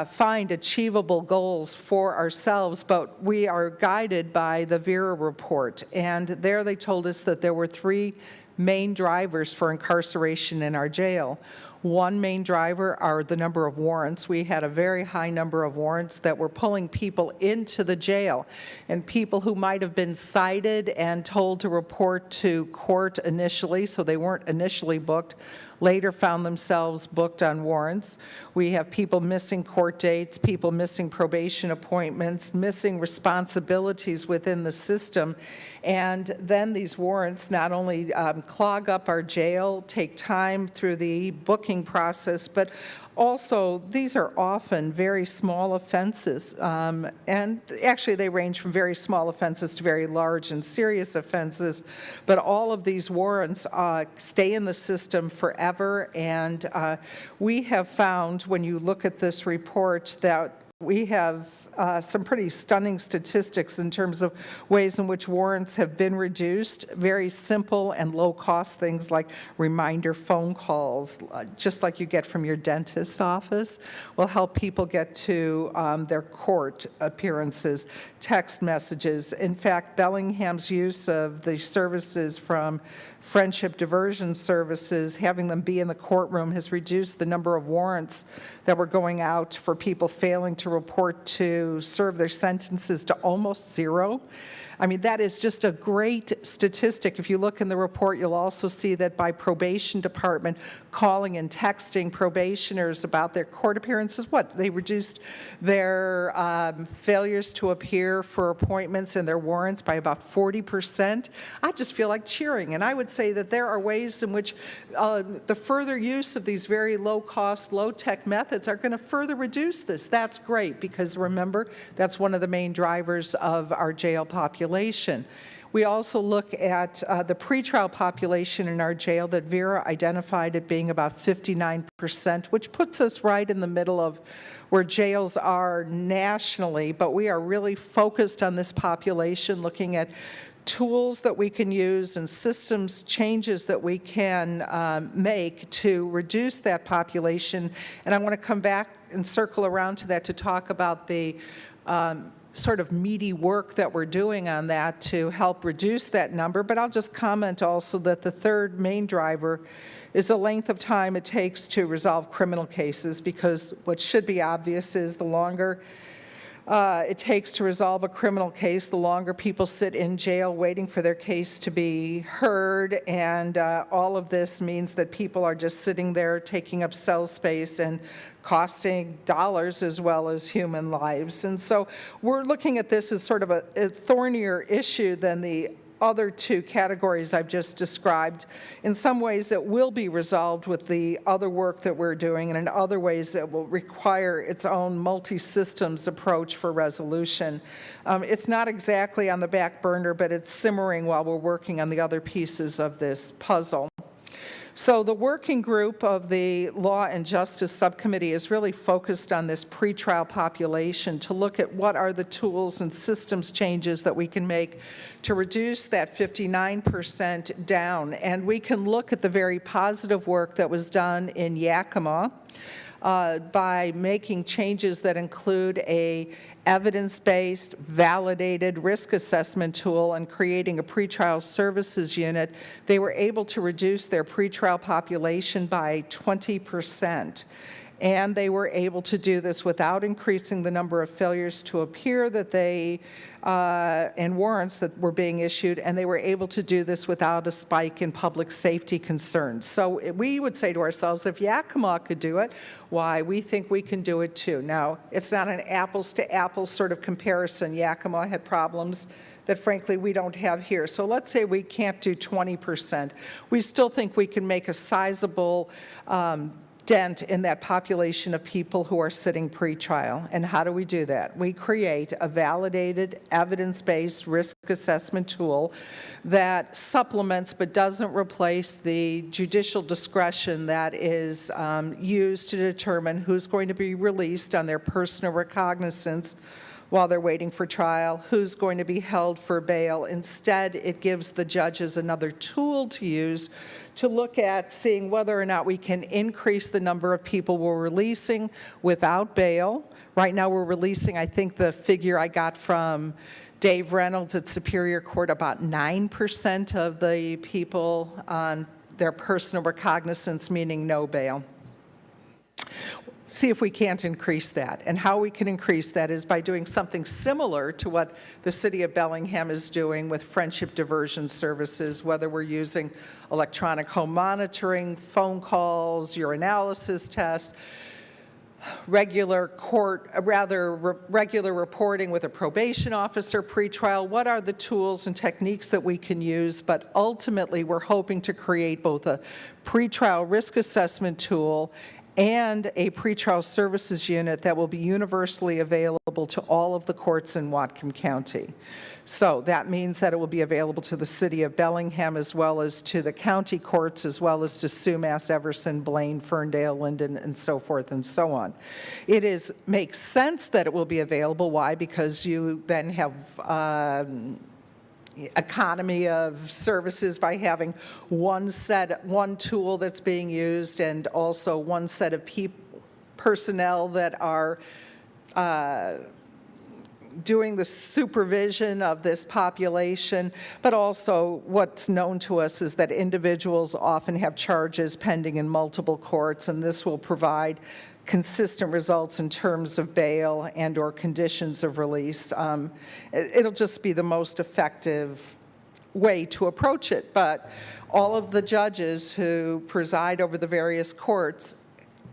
find achievable goals for ourselves, but we are guided by the Vera report. And there they told us that there were 3 main drivers for incarceration in our jail. One main driver are the number of warrants. We had a very high number of warrants that were pulling people into the jail, and people who might have been cited and told to report to court initially, so they weren't initially booked, later found themselves booked on warrants. We have people missing court dates, people missing probation appointments, missing responsibilities within the system. And then these warrants not only clog up our jail, take time through the booking process, but also, these are often very small offenses, and actually they range from very small offenses to very large and serious offenses, but all of these warrants stay in the system forever, and we have found, when you look at this report, that we have some pretty stunning statistics in terms of ways in which warrants have been reduced. Very simple and low-cost things like reminder phone calls, just like you get from your dentist's office, will help people get to their court appearances, text messages. In fact, Bellingham's use of the services from Friendship Diversion Services, having them be in the courtroom, has reduced the number of warrants that were going out for people failing to report to serve their sentences to almost 0. I mean, that is just a great statistic. If you look in the report, you'll also see that by probation department, calling and texting probationers about their court appearances, they reduced their failures to appear for appointments and their warrants by about 40%. I just feel like cheering. And I would say that there are ways in which the further use of these very low-cost, low-tech methods are going to further reduce this. That's great, because remember, that's one of the main drivers of our jail population. We also look at the pretrial population in our jail that Vera identified it being about 59%, which puts us right in the middle of where jails are nationally, but we are really focused on this population, looking at tools that we can use and systems changes that we can make to reduce that population. And I want to come back and circle around to that to talk about the sort of meaty work that we're doing on that to help reduce that number. But I'll just comment also that the third main driver is the length of time it takes to resolve criminal cases, because what should be obvious is the longer it takes to resolve a criminal case, the longer people sit in jail waiting for their case to be heard, and all of this means that people are just sitting there taking up cell space and costing dollars as well as human lives. And so we're looking at this as sort of a thornier issue than the other 2 categories I've just described. In some ways, it will be resolved with the other work that we're doing, and in other ways, it will require its own multi-systems approach for resolution. It's not exactly on the back burner, but it's simmering while we're working on the other pieces of this puzzle. So the working group of the Law and Justice Subcommittee is really focused on this pretrial population to look at what are the tools and systems changes that we can make to reduce that 59% down. And we can look at the very positive work that was done in Yakima by making changes that include a evidence-based, validated risk assessment tool and creating a pretrial services unit. They were able to reduce their pretrial population by 20%. And they were able to do this without increasing the number of failures to appear that they, and warrants that were being issued, and they were able to do this without a spike in public safety concerns. So we would say to ourselves, if Yakima could do it, why, we think we can do it too. Now, it's not an apples to apples sort of comparison. Yakima had problems that frankly we don't have here. So let's say we can't do 20%. We still think we can make a sizable dent in that population of people who are sitting pretrial. And how do we do that? We create a validated, evidence-based risk assessment tool that supplements but doesn't replace the judicial discretion that is used to determine who's going to be released on their personal recognizance while they're waiting for trial, who's going to be held for bail. Instead, it gives the judges another tool to use to look at seeing whether or not we can increase the number of people we're releasing without bail. Right now we're releasing, I think the figure I got from Dave Reynolds at Superior Court, about 9% of the people on their personal recognizance, meaning no bail. See if we can't increase that. And how we can increase that is by doing something similar to what the city of Bellingham is doing with friendship diversion services, whether we're using electronic home monitoring, phone calls, urinalysis tests, regular regular reporting with a probation officer pretrial. What are the tools and techniques that we can use? But ultimately, we're hoping to create both a pretrial risk assessment tool and a pretrial services unit that will be universally available to all of the courts in Whatcom County. So that means that it will be available to the city of Bellingham as well as to the county courts, as well as to Sumas, Everson, Blaine, Ferndale, Linden, and so forth and so on. It makes sense that it will be available. Why? Because you then have economy of services by having one tool that's being used, and also one set of personnel that are doing the supervision of this population. But also what's known to us is that individuals often have charges pending in multiple courts, and this will provide consistent results in terms of bail and or conditions of release. It'll just be the most effective way to approach it. But all of the judges who preside over the various courts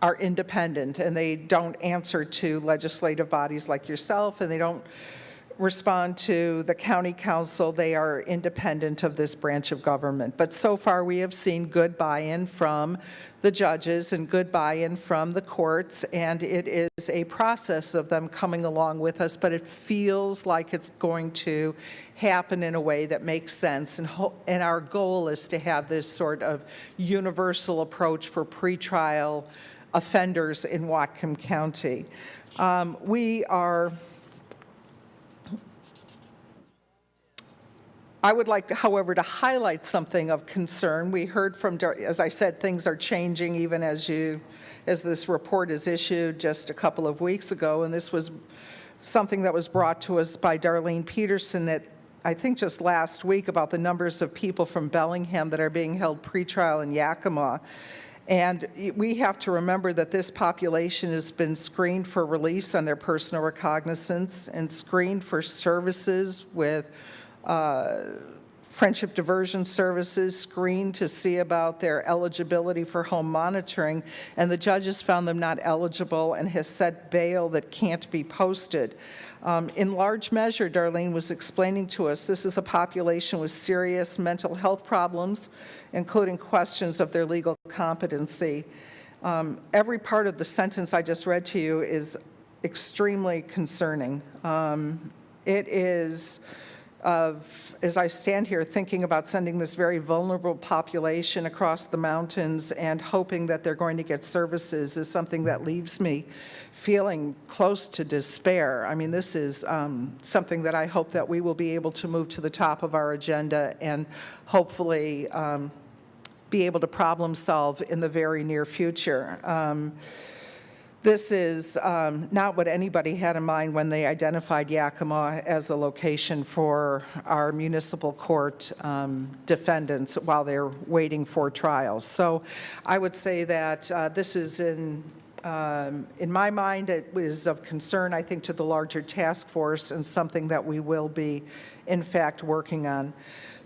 are independent, and they don't answer to legislative bodies like yourself, and they don't respond to the county council. They are independent of this branch of government. But so far we have seen good buy-in from the judges and good buy-in from the courts, and it is a process of them coming along with us, but it feels like it's going to happen in a way that makes sense. And our goal is to have this sort of universal approach for pretrial offenders in Whatcom County. I would like, however, to highlight something of concern. We heard from, as I said, things are changing even as this report is issued just a couple of weeks ago, and this was something that was brought to us by Darlene Peterson at, I think, just last week, about the numbers of people from Bellingham that are being held pretrial in Yakima. And we have to remember that this population has been screened for release on their personal recognizance and screened for services with friendship diversion services, screened to see about their eligibility for home monitoring, and the judges found them not eligible and has set bail that can't be posted. In large measure, Darlene was explaining to us, this is a population with serious mental health problems, including questions of their legal competency. Every part of the sentence I just read to you is extremely concerning. It is as I stand here thinking about sending this very vulnerable population across the mountains and hoping that they're going to get services is something that leaves me feeling close to despair. I mean, this is something that I hope that we will be able to move to the top of our agenda and hopefully be able to problem solve in the very near future. This is not what anybody had in mind when they identified Yakima as a location for our municipal court defendants while they're waiting for trials. So I would say that this is in my mind, it is of concern, I think, to the larger task force and something that we will be, in fact, working on.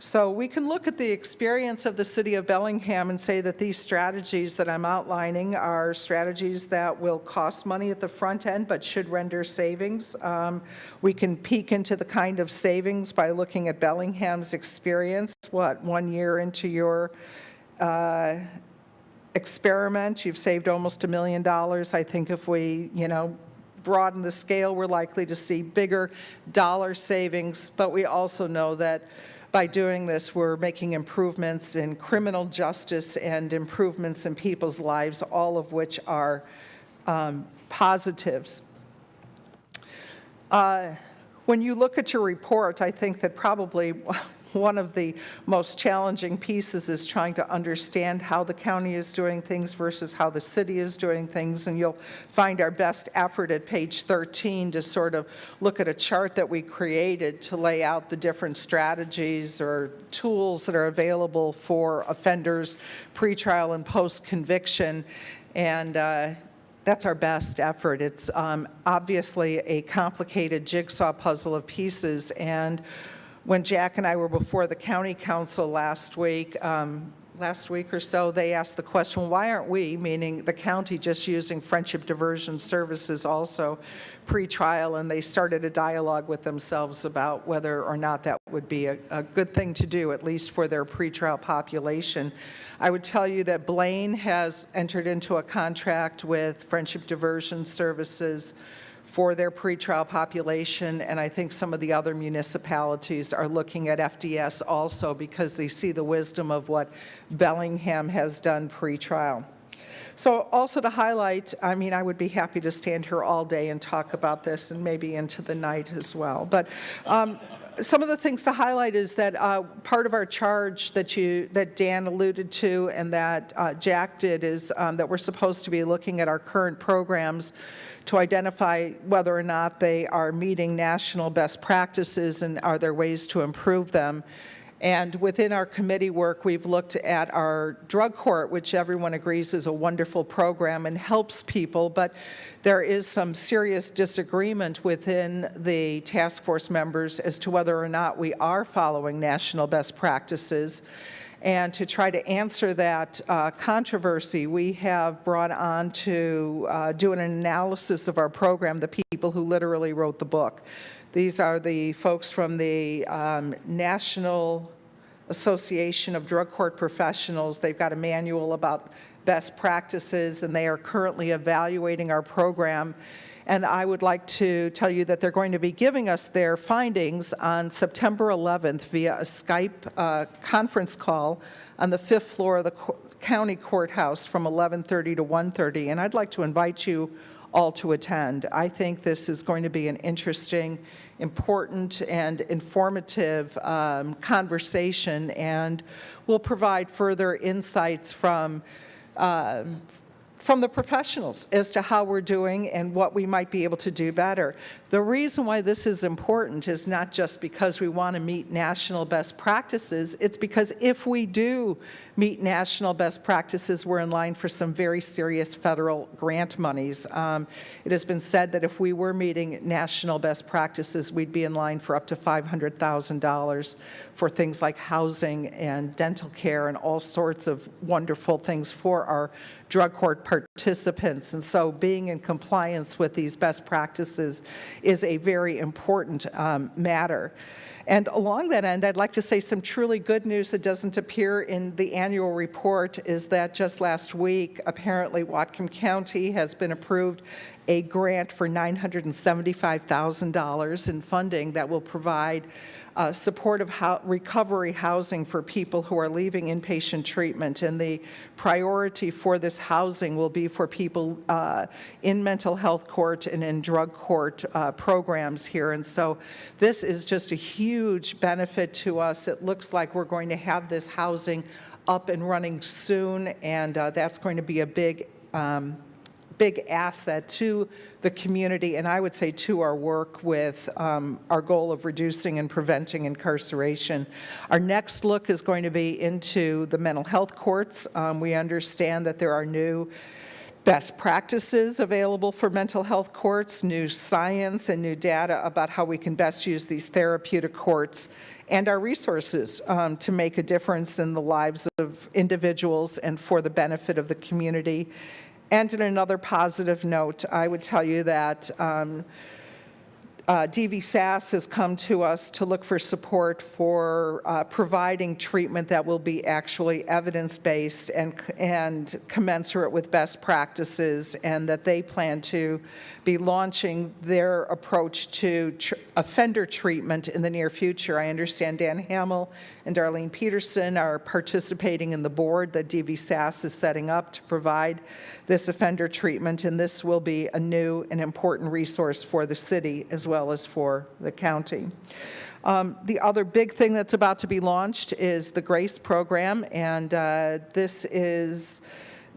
So we can look at the experience of the city of Bellingham and say that these strategies that I'm outlining are strategies that will cost money at the front end but should render savings. We can peek into the kind of savings by looking at Bellingham's experience. 1 year into your experiment, you've saved almost $1 million. I think if we, broaden the scale, we're likely to see bigger dollar savings, but we also know that by doing this, we're making improvements in criminal justice and improvements in people's lives, all of which are positives. When you look at your report, I think that probably one of the most challenging pieces is trying to understand how the county is doing things versus how the city is doing things. And you'll find our best effort at page 13 to sort of look at a chart that we created to lay out the different strategies or tools that are available for offenders pretrial and post-conviction. And that's our best effort. It's obviously a complicated jigsaw puzzle of pieces. And when Jack and I were before the county council last week or so, they asked the question, why aren't we, meaning the county, just using friendship diversion services also pre-trial? And they started a dialogue with themselves about whether or not that would be a good thing to do, at least for their pre-trial population. I would tell you that Blaine has entered into a contract with friendship diversion services for their pretrial population, and I think some of the other municipalities are looking at FDS also because they see the wisdom of what Bellingham has done pretrial. So also to highlight, I mean, I would be happy to stand here all day and talk about this and maybe into the night as well, but some of the things to highlight is that part of our charge that Dan alluded to and that Jack did is that we're supposed to be looking at our current programs to identify whether or not they are meeting national best practices and are there ways to improve them. And within our committee work, we've looked at our drug court, which everyone agrees is a wonderful program and helps people, but there is some serious disagreement within the task force members as to whether or not we are following national best practices. And to try to answer that controversy, we have brought on to do an analysis of our program the people who literally wrote the book. These are the folks from the National Association of Drug Court Professionals. They've got a manual about best practices, and they are currently evaluating our program. And I would like to tell you that they're going to be giving us their findings on September 11th via a Skype conference call on the 5th floor of the county courthouse from 11:30 to 1:30. And I'd like to invite you all to attend. I think this is going to be an interesting, important, and informative conversation, and will provide further insights from the professionals as to how we're doing and what we might be able to do better. The reason why this is important is not just because we want to meet national best practices, it's because if we do meet national best practices, we're in line for some very serious federal grant monies. It has been said that if we were meeting national best practices, we'd be in line for up to $500,000 for things like housing and dental care and all sorts of wonderful things for our drug court participants. And so being in compliance with these best practices is a very important matter. And along that end, I'd like to say some truly good news that doesn't appear in the annual report is that just last week, apparently Whatcom County has been approved a grant for $975,000 in funding that will provide supportive recovery housing for people who are leaving inpatient treatment. And the priority for this housing will be for people in mental health court and in drug court programs here. And so this is just a huge benefit to us. It looks like we're going to have this housing up and running soon, and that's going to be a big asset to the community, and I would say to our work with our goal of reducing and preventing incarceration. Our next look is going to be into the mental health courts. We understand that there are new best practices available for mental health courts, new science and new data about how we can best use these therapeutic courts and our resources to make a difference in the lives of individuals and for the benefit of the community. And in another positive note, I would tell you that DVSAS has come to us to look for support for providing treatment that will be actually evidence-based and commensurate with best practices, and that they plan to be launching their approach to offender treatment in the near future. I understand Dan Hamill and Darlene Peterson are participating in the board that DVSAS is setting up to provide this offender treatment, and this will be a new and important resource for the city as well as for the county. The other big thing that's about to be launched is the GRACE program, and this is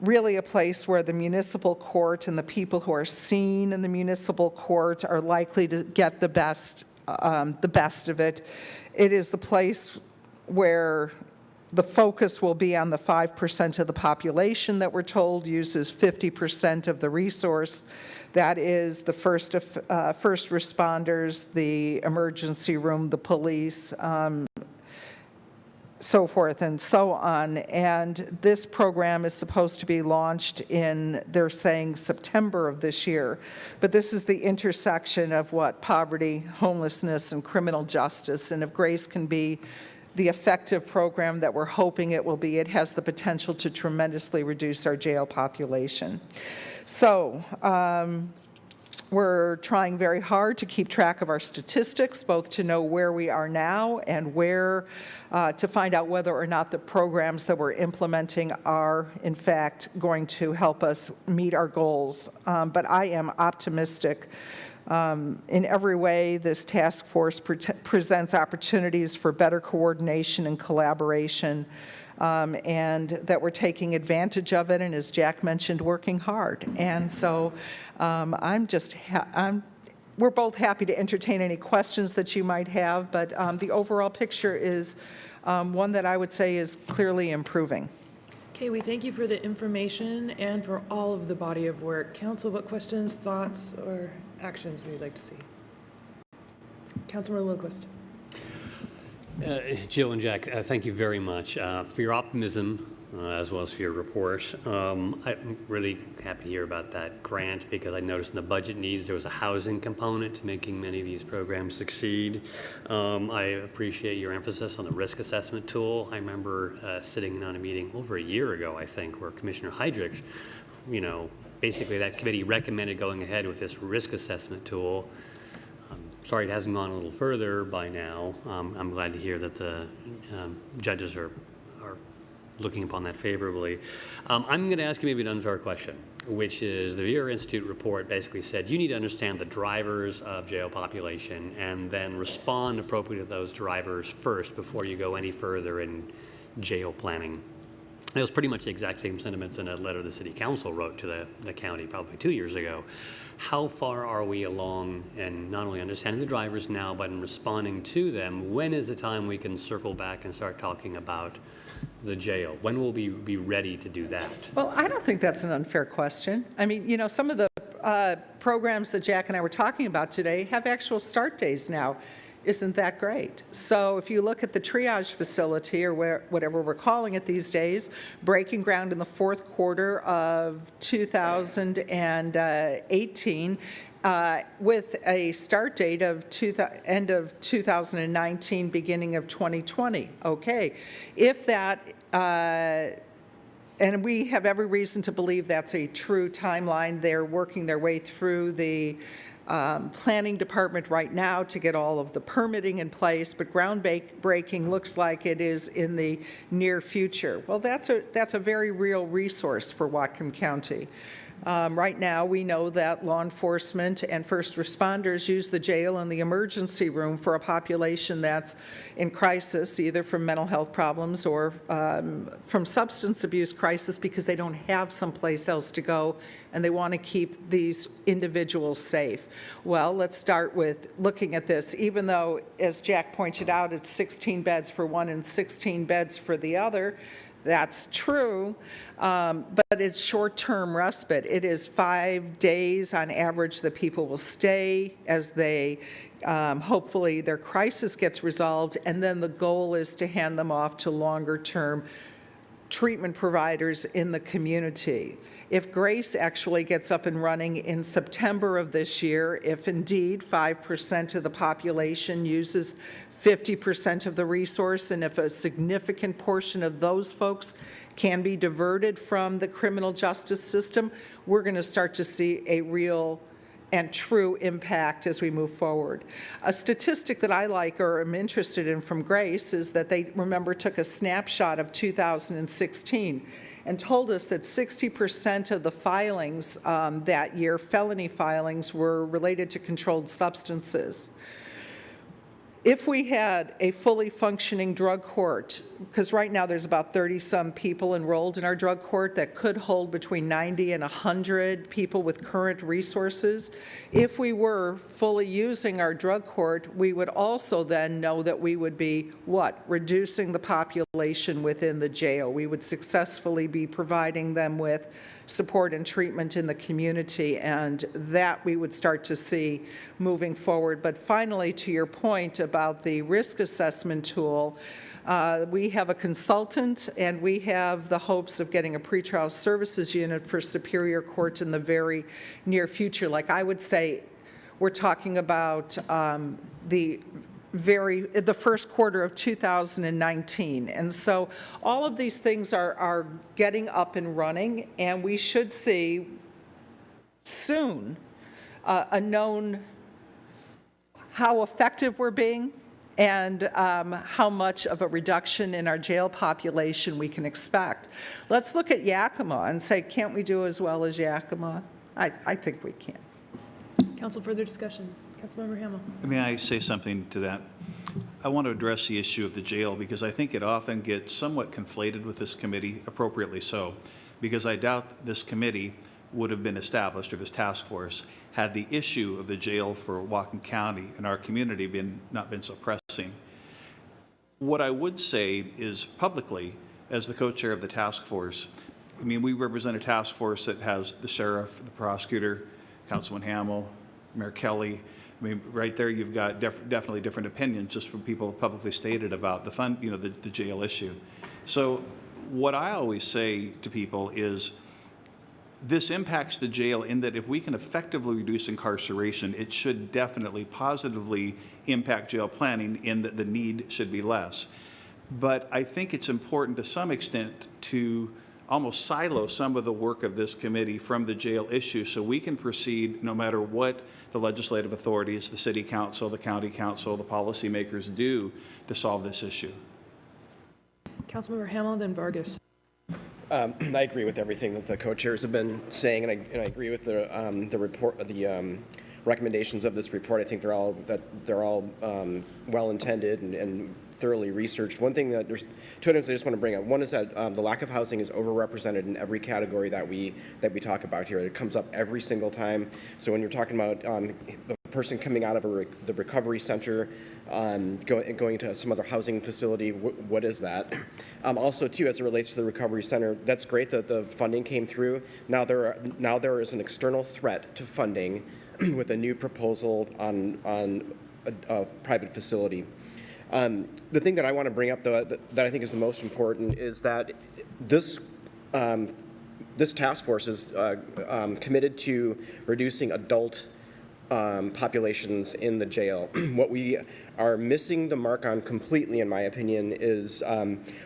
really a place where the municipal court and the people who are seen in the municipal court are likely to get the best of it. It is the place where the focus will be on the 5% of the population that we're told uses 50% of the resource. That is the first responders, the emergency room, the police, so forth and so on. And this program is supposed to be launched in, they're saying, September of this year. But this is the intersection of what poverty, homelessness, and criminal justice. And if GRACE can be the effective program that we're hoping it will be, it has the potential to tremendously reduce our jail population. So we're trying very hard to keep track of our statistics, both to know where we are now and where to find out whether or not the programs that we're implementing are, in fact, going to help us meet our goals. But I am optimistic. In every way, this task force presents opportunities for better coordination and collaboration, and that we're taking advantage of it, and as Jack mentioned, working hard. And so we're both happy to entertain any questions that you might have, but the overall picture is one that I would say is clearly improving. Okay, we thank you for the information and for all of the body of work. Council, what questions, thoughts, or actions would you like to see? Councilmember Lillquist. Jill and Jack, thank you very much for your optimism as well as for your report. I'm really happy to hear about that grant because I noticed in the budget needs there was a housing component to making many of these programs succeed. I appreciate your emphasis on the risk assessment tool. I remember sitting in on a meeting over a year ago, I think, where Commissioner Heydrich, basically that committee recommended going ahead with this risk assessment tool. Sorry it hasn't gone a little further by now. I'm glad to hear that the judges are looking upon that favorably. I'm going to ask you maybe an unfair question, which is the Vera Institute report basically said you need to understand the drivers of jail population and then respond appropriately to those drivers first before you go any further in jail planning. It was pretty much the exact same sentiments in a letter the city council wrote to the county probably 2 years ago. How far are we along in not only understanding the drivers now, but in responding to them? When is the time we can circle back and start talking about the jail? When will we be ready to do that? Well, I don't think that's an unfair question. I mean, some of the programs that Jack and I were talking about today have actual start days now. Isn't that great? So if you look at the triage facility, or whatever we're calling it these days, breaking ground in the fourth quarter of 2018, with a start date of end of 2019, beginning of 2020. Okay, if that, and we have every reason to believe that's a true timeline. They're working their way through the planning department right now to get all of the permitting in place, but groundbreaking looks like it is in the near future. Well, that's a very real resource for Whatcom County. Right now, we know that law enforcement and first responders use the jail and the emergency room for a population that's in crisis, either from mental health problems or from substance abuse crisis, because they don't have someplace else to go and they want to keep these individuals safe. Well, let's start with looking at this. Even though, as Jack pointed out, it's 16 beds for one and 16 beds for the other, that's true, but it's short-term respite. It is 5 days on average that people will stay as they, hopefully their crisis gets resolved, and then the goal is to hand them off to longer-term treatment providers in the community. If Grace actually gets up and running in September of this year, if indeed 5% of the population uses 50% of the resource, and if a significant portion of those folks can be diverted from the criminal justice system, we're going to start to see a real and true impact as we move forward. A statistic that I like or am interested in from Grace is that they, remember, took a snapshot of 2016 and told us that 60% of the filings that year, felony filings, were related to controlled substances. If we had a fully functioning drug court, because right now there's about 30-some people enrolled in our drug court that could hold between 90 and 100 people with current resources, if we were fully using our drug court, we would also then know that we would be, what? Reducing the population within the jail. We would successfully be providing them with support and treatment in the community, and that we would start to see moving forward. But finally, to your point about the risk assessment tool, we have a consultant, and we have the hopes of getting a pretrial services unit for Superior Court in the very near future. Like I would say, we're talking about the first quarter of 2019. And so all of these things are getting up and running, and we should see soon a known how effective we're being and how much of a reduction in our jail population we can expect. Let's look at Yakima and say, can't we do as well as Yakima? I think we can. Council, further discussion. Councilmember Hamel. May I say something to that? I want to address the issue of the jail because I think it often gets somewhat conflated with this committee, appropriately so, because I doubt this committee would have been established, or this task force, had the issue of the jail for Whatcom County and our community not been so pressing. What I would say is publicly, as the co-chair of the task force, I mean, we represent a task force that has the sheriff, the prosecutor, Councilman Hamel, Mayor Kelly. I mean, right there, you've got definitely different opinions just from people publicly stated about the jail issue. So what I always say to people is this impacts the jail in that if we can effectively reduce incarceration, it should definitely positively impact jail planning in that the need should be less. But I think it's important to some extent to almost silo some of the work of this committee from the jail issue so we can proceed no matter what the legislative authorities, the city council, the county council, the policymakers do to solve this issue. Councilmember Hamel, then Vargas. I agree with everything that the co-chairs have been saying, and I agree with the report, the recommendations of this report. I think they're all well intended and thoroughly researched. One thing that there's two items I just want to bring up. One is that the lack of housing is overrepresented in every category that we talk about here. It comes up every single time. So when you're talking about the person coming out of the recovery center, going to some other housing facility, what is that? Also, too, as it relates to the recovery center, that's great that the funding came through. Now there is an external threat to funding with a new proposal on a private facility. The thing that I want to bring up, though, that I think is the most important is that this this task force is committed to reducing adult populations in the jail. What we are missing the mark on completely, in my opinion, is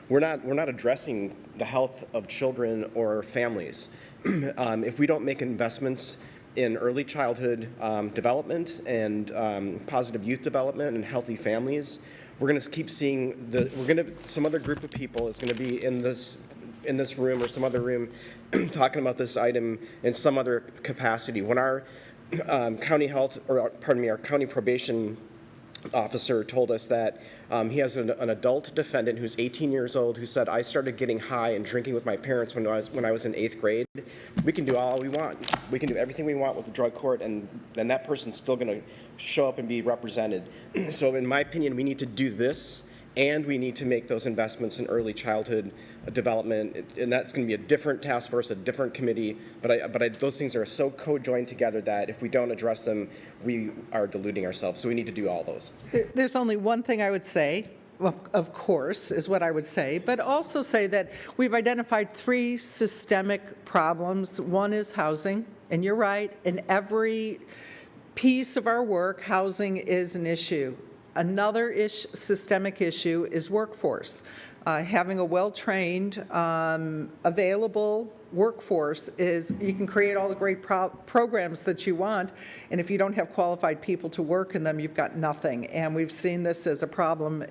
we're not addressing the health of children or families. If we don't make investments in early childhood development and positive youth development and healthy families, we're going to keep seeing some other group of people is going to be in this room or some other room talking about this item in some other capacity. When our our county probation officer told us that he has an adult defendant who's 18 years old who said, I started getting high and drinking with my parents when I was in 8th grade. We can do all we want. We can do everything we want with the drug court, and then that person's still going to show up and be represented. So in my opinion, we need to do this, and we need to make those investments in early childhood development, and that's going to be a different task force, a different committee, but those things are so co-joined together that if we don't address them, we are deluding ourselves, so we need to do all those. There's only one thing I would say, of course, is what I would say, but also say that we've identified 3 systemic problems. One is housing, and you're right, in every piece of our work, housing is an issue. Another systemic issue is workforce. Having a well-trained, available workforce is, you can create all the great programs that you want, and if you don't have qualified people to work in them, you've got nothing. And we've seen this as a problem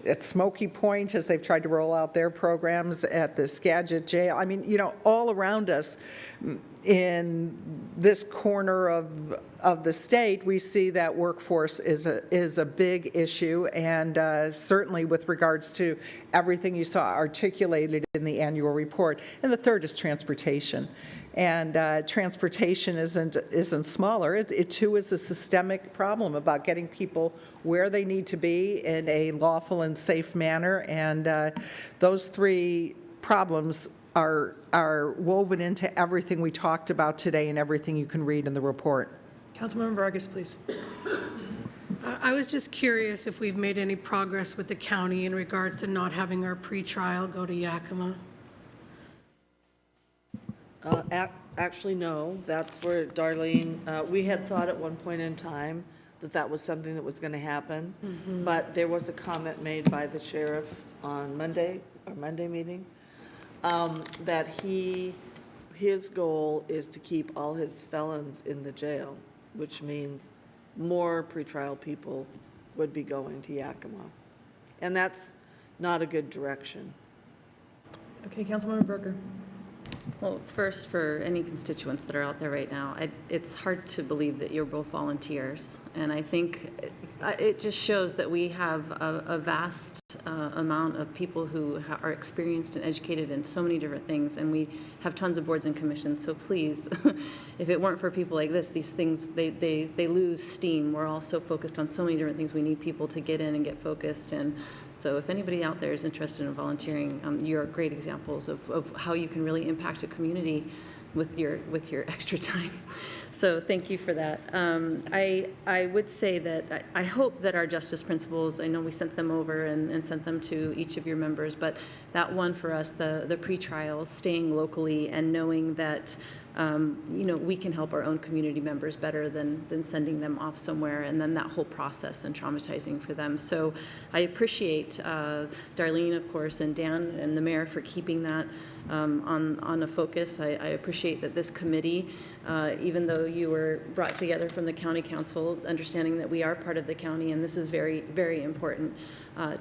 at Smoky Point as they've tried to roll out their programs, at the Skagit jail. I mean, all around us in this corner of the state, we see that workforce is a big issue, and certainly with regards to everything you saw articulated in the annual report. And the third is transportation. And transportation isn't smaller. It too is a systemic problem about getting people where they need to be in a lawful and safe manner. And those 3 problems are woven into everything we talked about today and everything you can read in the report. Councilmember Vargas, please. I was just curious if we've made any progress with the county in regards to not having our pretrial go to Yakima. Actually, no. That's where Darlene, we had thought at one point in time that was something that was going to happen, but there was a comment made by the sheriff on our Monday meeting, that his goal is to keep all his felons in the jail, which means more pretrial people would be going to Yakima. And that's not a good direction. Okay, Councilmember Berger. Well, first, for any constituents that are out there right now, it's hard to believe that you're both volunteers. And I think it just shows that we have a vast amount of people who are experienced and educated in so many different things, and we have tons of boards and commissions. So please, if it weren't for people like this, these things, they lose steam. We're all so focused on so many different things. We need people to get in and get focused. And so if anybody out there is interested in volunteering, you're great examples of how you can really impact a community with your extra time. So thank you for that. I would say that I hope that our justice principles, I know we sent them over and sent them to each of your members, but that one for us, the pretrial, staying locally and knowing that we can help our own community members better than sending them off somewhere, and then that whole process and traumatizing for them. So I appreciate Darlene, of course, and Dan and the mayor for keeping that on a focus. I appreciate that this committee, even though you were brought together from the county council, understanding that we are part of the county, and this is very, very important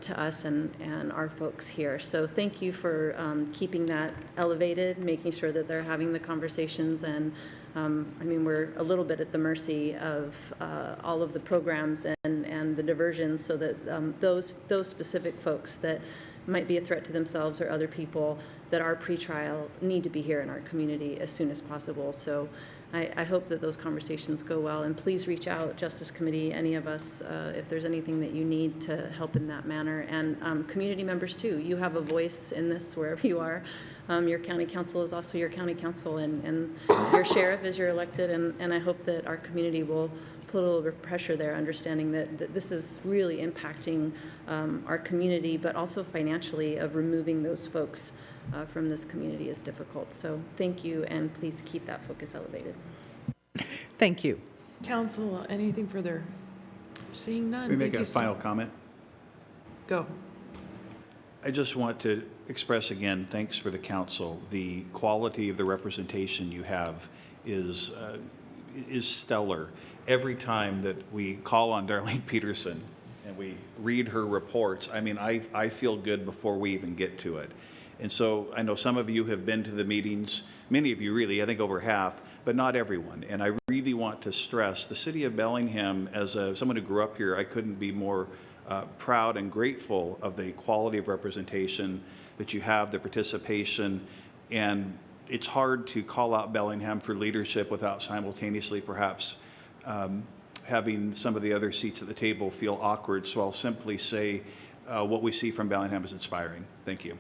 to us and our folks here. So thank you for keeping that elevated, making sure that they're having the conversations. And we're a little bit at the mercy of all of the programs and the diversions, so that those specific folks that might be a threat to themselves or other people that are pretrial need to be here in our community as soon as possible. So I hope that those conversations go well, and please reach out, Justice Committee, any of us, if there's anything that you need to help in that manner. And community members too, you have a voice in this wherever you are. Your county council is also your county council, and your sheriff is your elected, and I hope that our community will put a little bit of pressure there, understanding that this is really impacting our community, but also financially of removing those folks from this community is difficult. So thank you, and please keep that focus elevated. Thank you. Council, anything further? Seeing none. Let me thank make you a final comment. Go. I just want to express again, thanks for the council. The quality of the representation you have is stellar. Every time that we call on Darlene Peterson and we read her reports, I mean, I feel good before we even get to it. And so I know some of you have been to the meetings, many of you really, I think over half, but not everyone. And I really want to stress the city of Bellingham, as someone who grew up here, I couldn't be more proud and grateful of the quality of representation that you have, the participation, and it's hard to call out Bellingham for leadership without simultaneously perhaps having some of the other seats at the table feel awkward. So I'll simply say what we see from Bellingham is inspiring. Thank you.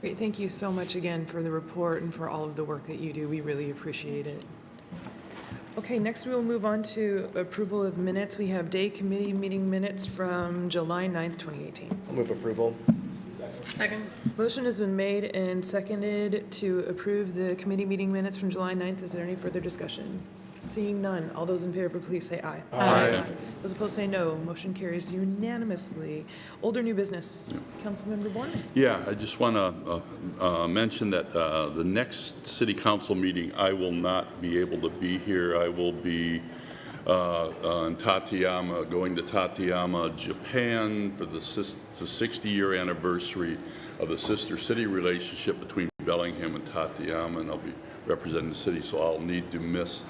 Great. Thank you so much again for the report and for all of the work that you do. We really appreciate it. Okay, next we will move on to approval of minutes. We have day committee meeting minutes from July 9th, 2018. I'll move approval. Second. Motion has been made and seconded to approve the committee meeting minutes from July 9th. Is there any further discussion? Seeing none, all those in favor, please say aye. Aye. Those opposed say no. Motion carries unanimously. Older new business. Councilmember Bourne? Yeah, I just want to mention that the next city council meeting, I will not be able to be here. I will be in Tateyama, going to Tateyama, Japan for the 60-year anniversary of the sister city relationship between Bellingham and Tateyama, and I'll be representing the city, so I'll need to miss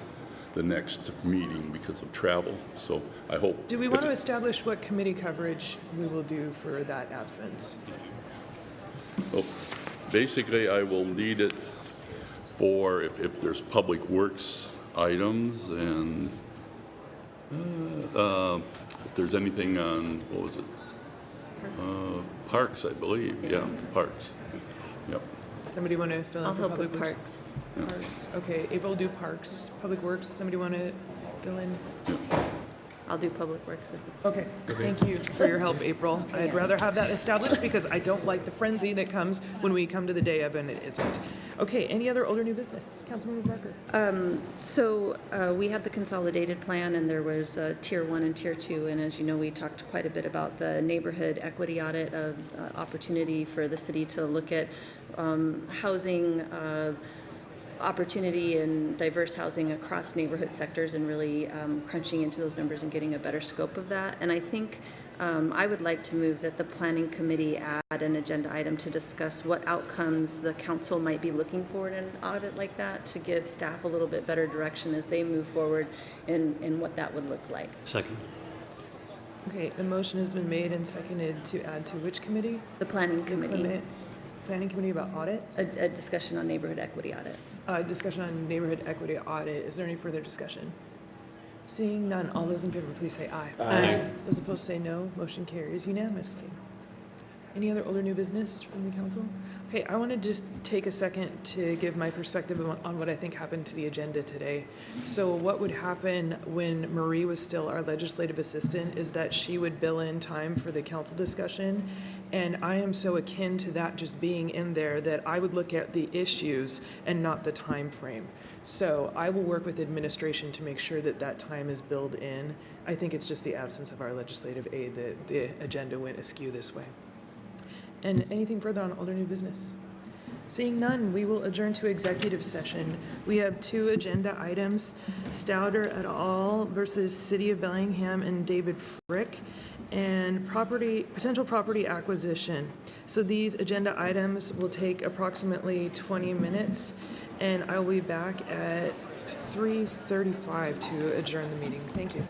the next meeting because of travel. So I hope. Do we want to establish what committee coverage we will do for that absence? Well, basically, I will need it for if there's public works items and if there's anything on, what was it? Parks, I believe. Yeah, parks. Yep. Somebody want to fill in I'll for help public with works? parks. Parks. Okay, April will do parks. Public works, somebody want to fill in? I'll do public works if it's. Okay, thank you for your help, April. I'd rather have that established because I don't like the frenzy that comes when we come to the day of and it isn't. Okay, any other older new business? Councilmember Barker. So we had the consolidated plan, and there was Tier 1 and Tier 2, and as you know, we talked quite a bit about the neighborhood equity audit opportunity for the city to look at housing opportunity and diverse housing across neighborhood sectors and really crunching into those numbers and getting a better scope of that. And I think I would like to move that the planning committee add an agenda item to discuss what outcomes the council might be looking for in an audit like that to give staff a little bit better direction as they move forward in what that would look like. Second. Okay, a motion has been made and seconded to add to which committee? The planning committee. Planning committee about audit? A discussion on neighborhood equity audit. Discussion on neighborhood equity audit. Is there any further discussion? Seeing none, all those in favor, please say aye. Aye. Those opposed say no. Motion carries unanimously. Any other older new business from the council? Okay, I want to just take a second to give my perspective on what I think happened to the agenda today. So what would happen when Marie was still our legislative assistant is that she would bill in time for the council discussion. And I am so akin to that just being in there that I would look at the issues and not the time frame. So I will work with administration to make sure that that time is billed in. I think it's just the absence of our legislative aid that the agenda went askew this way. And anything further on older new business? Seeing none, we will adjourn to executive session. We have two agenda items, Stouder et al. Versus City of Bellingham and David Frick, and potential property acquisition. So these agenda items will take approximately 20 minutes, and I will be back at 3:35 to adjourn the meeting. Thank you.